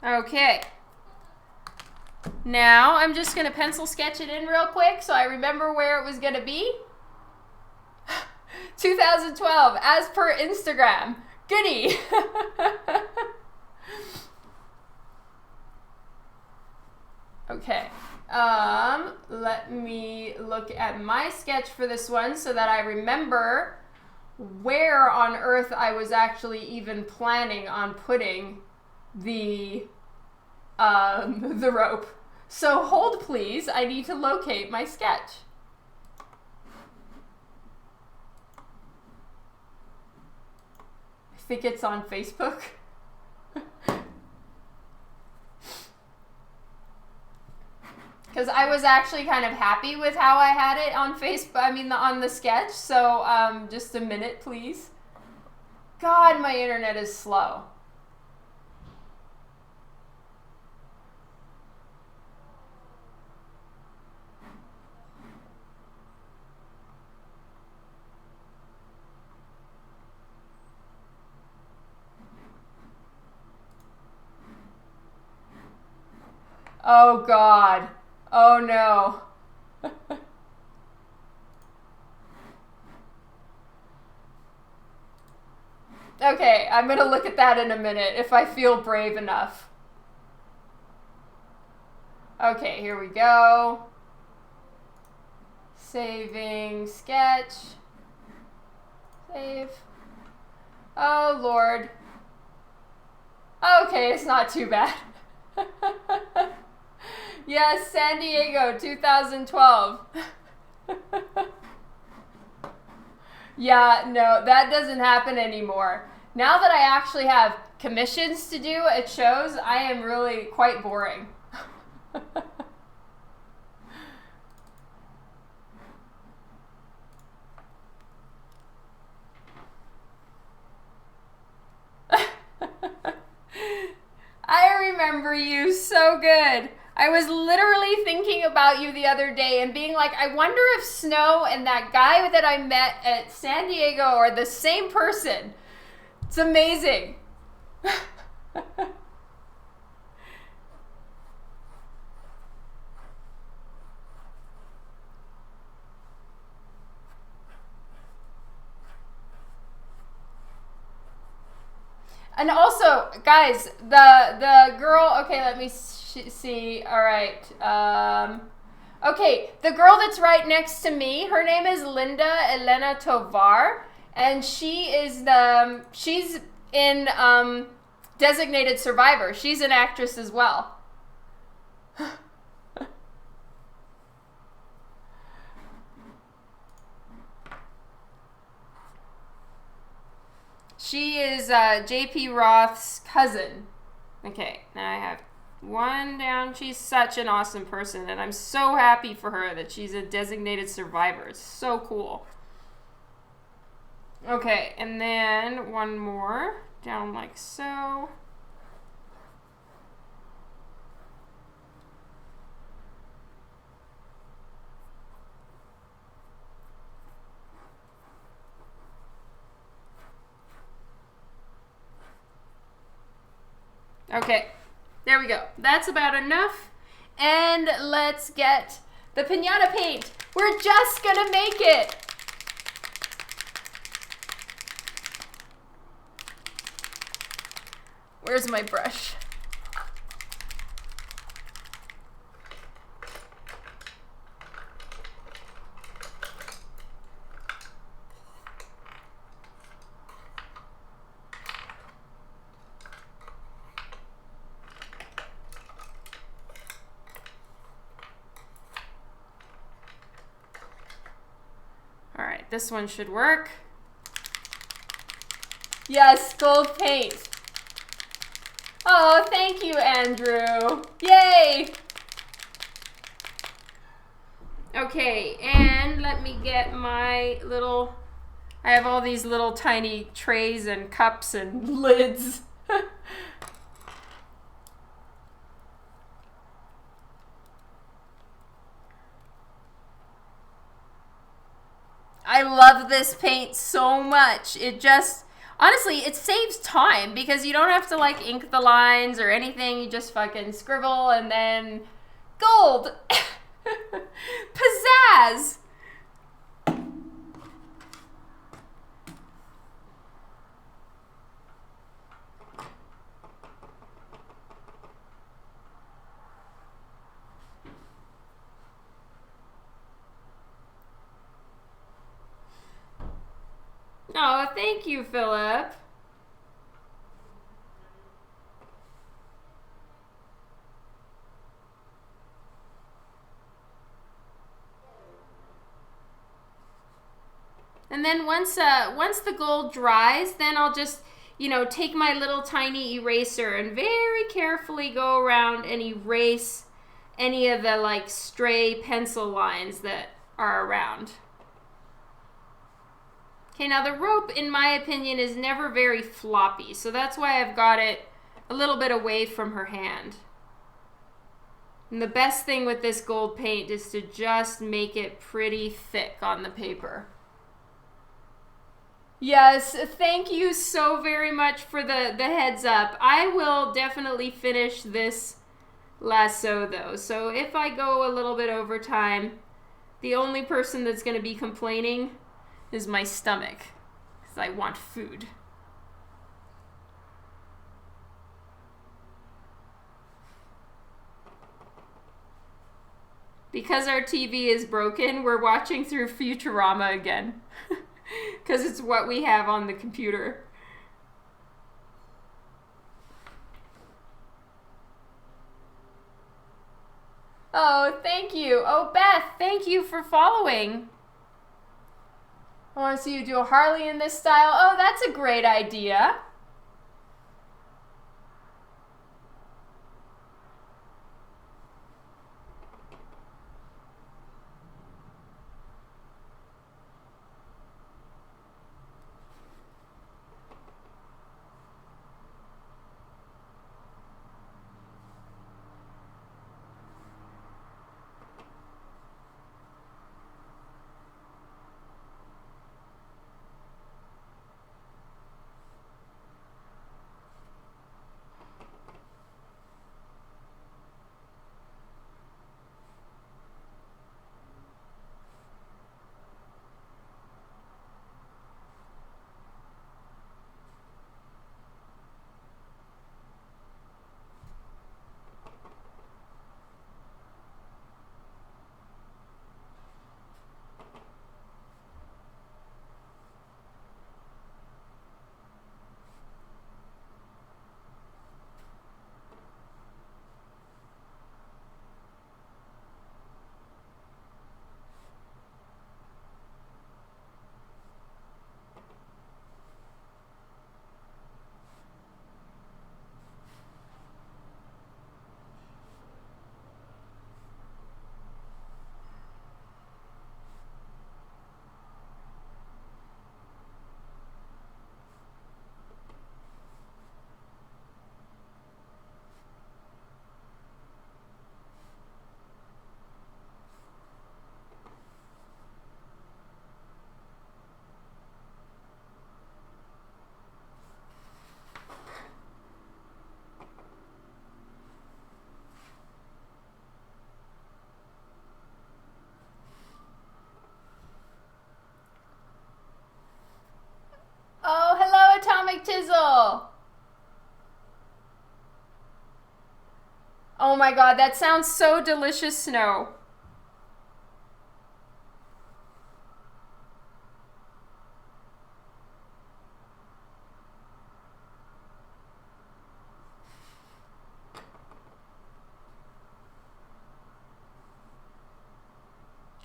Okay, now I'm just going to pencil sketch it in real quick so I remember where it was going to be. 2012, as per Instagram. Goody! Okay, let me look at my sketch for this one so that I remember where on earth I was actually even planning on putting the rope. So hold please, I need to locate my sketch. I think it's on Facebook. Because I was actually kind of happy with how I had it on Facebook, on the sketch. So just a minute please. God, my internet is slow. Oh God. Oh no. Okay, I'm gonna look at that in a minute if I feel brave enough. Okay, here we go. Saving sketch. Save. Oh Lord. Okay, it's not too bad. Yes, San Diego, 2012. Yeah, no, that doesn't happen anymore. Now that I actually have commissions to do at shows, I am really quite boring. I remember you so good. I was literally thinking about you the other day and being like, I wonder if Snow and that guy that I met at San Diego are the same person. It's amazing. And also, guys, the girl, okay, let me see. All right. Okay, the girl that's right next to me, her name is Linda Elena Tovar, and she's in Designated Survivor. She's an actress as well. She is J.P. Roth's cousin. Okay, now I have one down. She's such an awesome person, and I'm so happy for her that she's a designated survivor. It's so cool. Okay, and then one more down like so. Okay, there we go. That's about enough. And let's get the piñata paint. We're just gonna make it. Where's my brush? All right, this one should work. Yes, gold paint. Oh, thank you, Andrew. Yay! Okay, and let me get my little, I have all these little tiny trays and cups and lids. I love this paint so much. It just, honestly, it saves time because you don't have to like ink the lines or anything. You just fucking scribble and then gold. Pizzazz. Oh, thank you, Philip. And then once the gold dries, then I'll just, take my little tiny eraser and very carefully go around and erase any of the like stray pencil lines that are around. Okay, now the rope, in my opinion, is never very floppy, so that's why I've got it a little bit away from her hand. And the best thing with this gold paint is to just make it pretty thick on the paper. Yes, thank you so very much for the heads up. I will definitely finish this lasso though, so if I go a little bit over time, the only person that's going to be complaining is my stomach, because I want food. Because our TV is broken, we're watching through Futurama again. Because it's what we have on the computer. Oh, thank you. Oh, Beth, thank you for following. I want to see you do a Harley in this style. Oh, that's a great idea. my God, that sounds so delicious, Snow.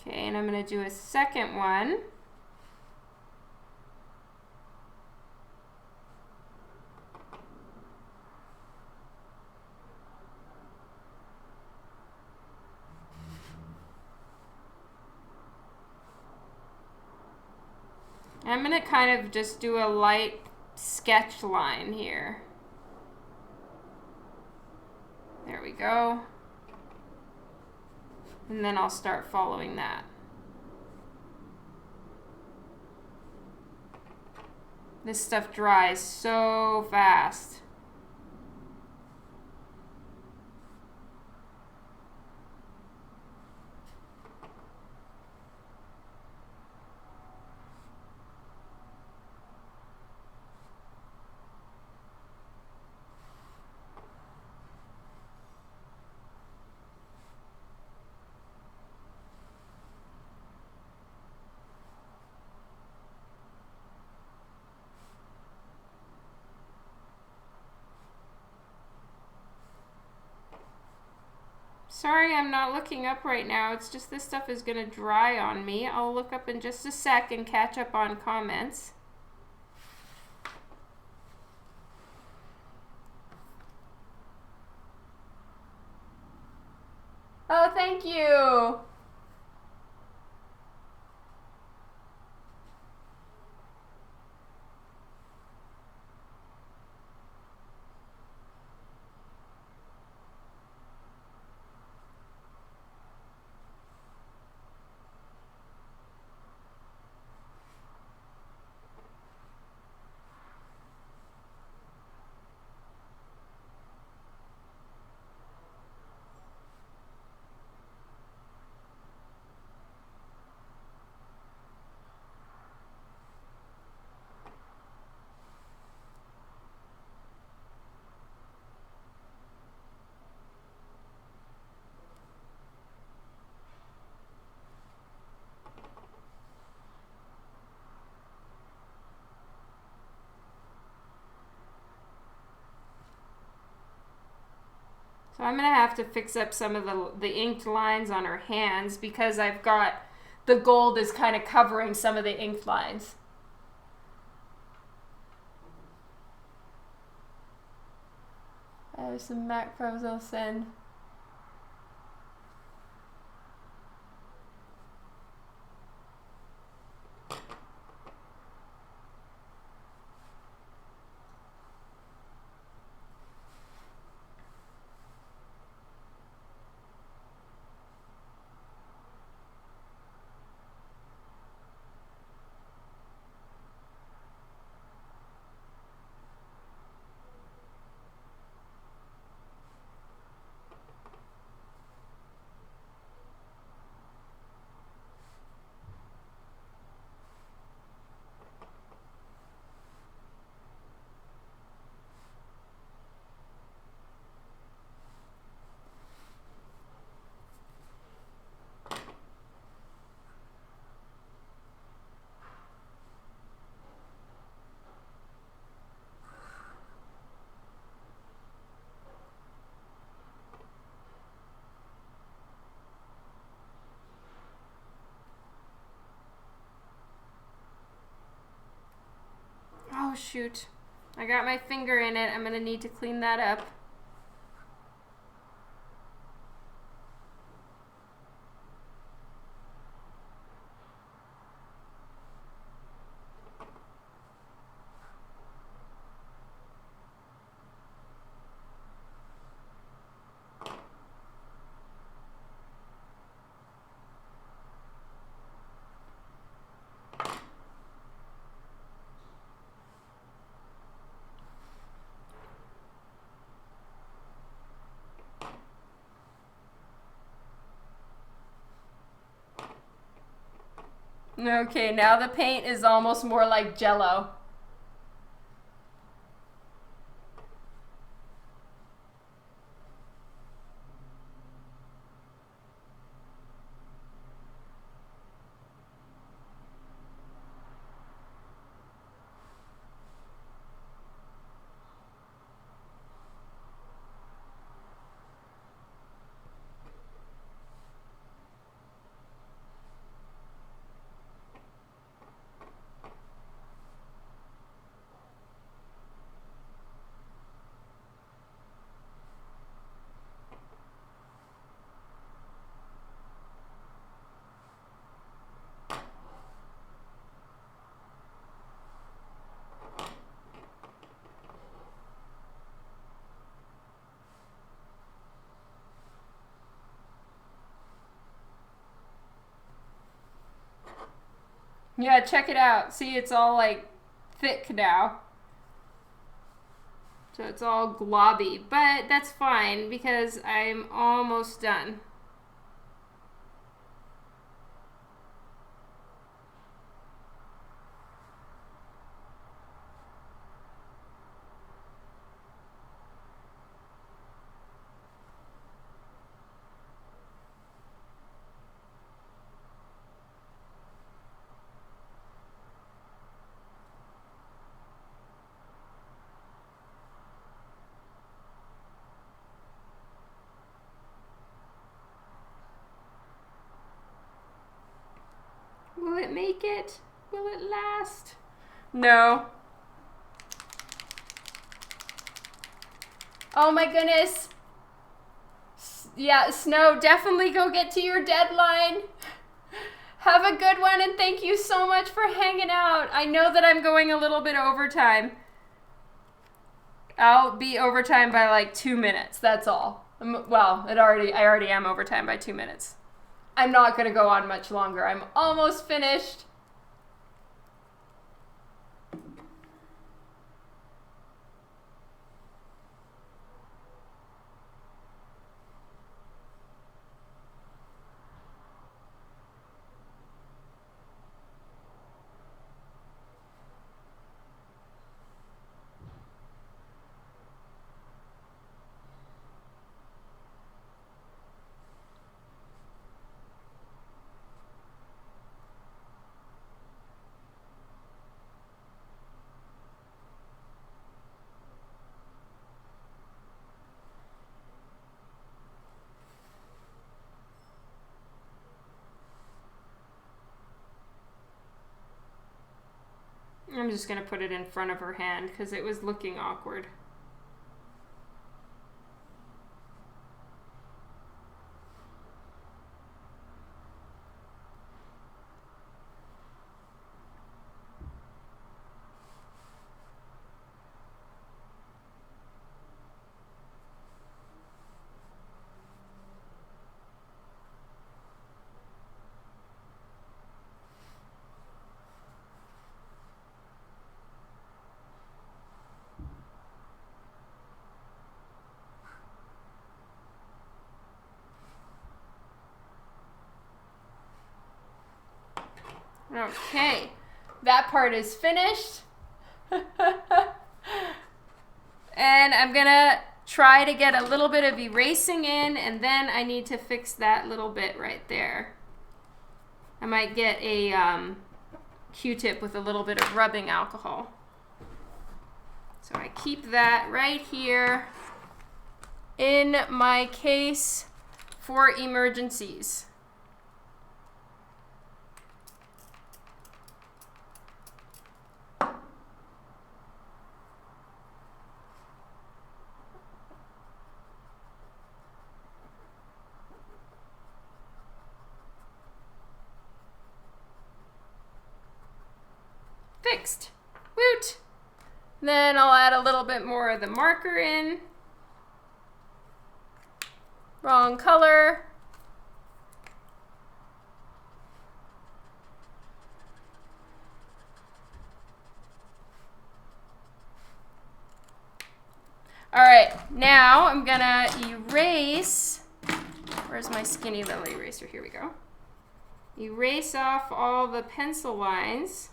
Okay, and I'm going to do a second one. I'm going to kind of just do a light sketch line here. There we go. And then I'll start following that. This stuff dries so fast. Sorry, I'm not looking up right now. It's just this stuff is going to dry on me. I'll look up in just a sec and catch up on comments. Oh, thank you. So I'm going to have to fix up some of the inked lines on her hands because I've got the gold is kind of covering some of the inked lines. There's some macros I'll send. Oh shoot, I got my finger in it. I'm gonna need to clean that up. Okay, now the paint is almost more like Jello. Yeah, check it out. See, it's all like thick now. So it's all globby, but that's fine because I'm almost done. Will it make it? Will it last? No. Oh my goodness. Yeah, Snow, definitely go get to your deadline. Have a good one, and thank you so much for hanging out. I know that I'm going a little bit overtime. I'll be overtime by like 2 minutes, that's all. Well, I already am overtime by 2 minutes. I'm not going to go on much longer. I'm almost finished. I'm just going to put it in front of her hand because it was looking awkward. Okay, that part is finished. And I'm gonna try to get a little bit of erasing in, and then I need to fix that little bit right there. I might get a Q-tip with a little bit of rubbing alcohol. So I keep that right here in my case for emergencies. Fixed. Woot! Then I'll add a little bit more of the marker in. Wrong color. All right, now I'm gonna erase. Where's my skinny little eraser? Here we go. Erase off all the pencil lines.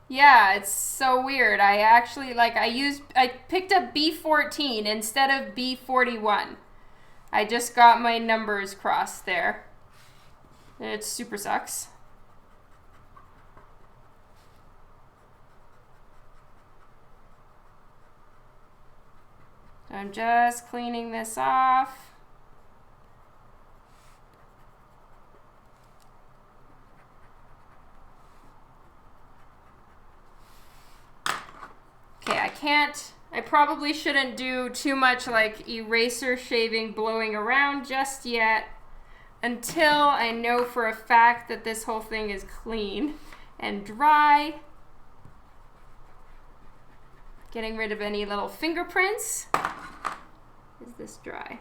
Yeah, it's so weird. I actually, I picked up B14 instead of B41. I just got my numbers crossed there. It super sucks. So I'm just cleaning this off. Okay, I probably shouldn't do too much like eraser shaving blowing around just yet until I know for a fact that this whole thing is clean and dry. Getting rid of any little fingerprints. Is this dry?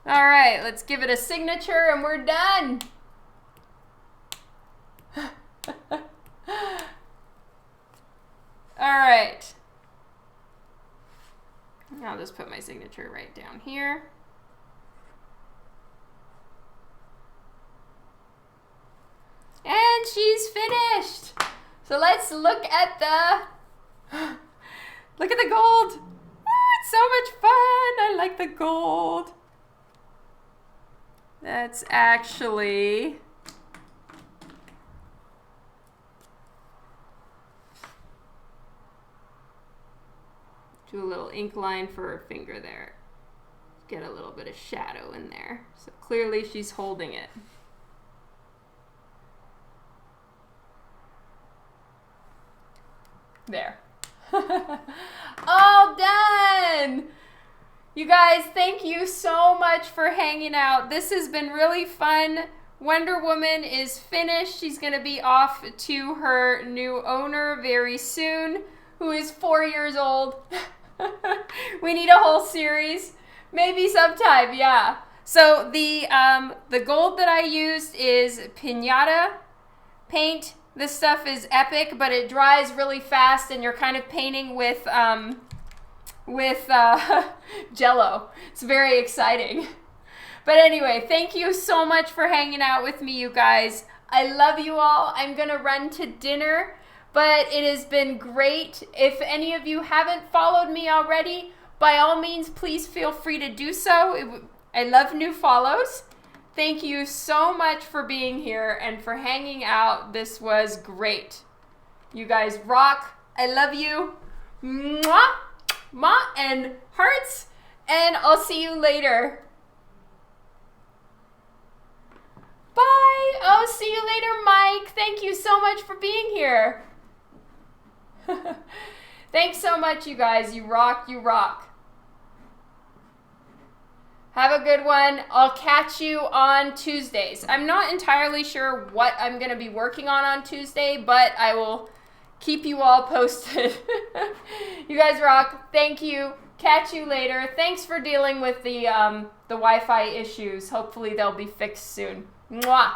All right, let's give it a signature and we're done. All right. I'll just put my signature right down here. And she's finished. So let's look at the gold. Oh, it's so much fun. I like the gold. That's actually do a little ink line for her finger there. Get a little bit of shadow in there. So clearly she's holding it. There. All done! You guys, thank you so much for hanging out. This has been really fun. Wonder Woman is finished. She's going to be off to her new owner very soon, who is 4 years old. We need a whole series. Maybe sometime, yeah. So the gold that I used is Pinata paint. This stuff is epic, but it dries really fast, and you're kind of painting with Jello. It's very exciting. But anyway, thank you so much for hanging out with me, you guys. I love you all. I'm gonna run to dinner, but it has been great. If any of you haven't followed me already, by all means, please feel free to do so. I love new follows. Thank you so much for being here and for hanging out. This was great. You guys rock. I love you. Mwah! Ma and hearts, and I'll see you later. Bye. Oh, see you later, Mike. Thank you so much for being here. Thanks so much, you guys. You rock, you rock. Have a good one. I'll catch you on Tuesdays. I'm not entirely sure what I'm going to be working on Tuesday, but I will keep you all posted. You guys rock. Thank you. Catch you later. Thanks for dealing with the Wi-Fi issues. Hopefully they'll be fixed soon. Mwah.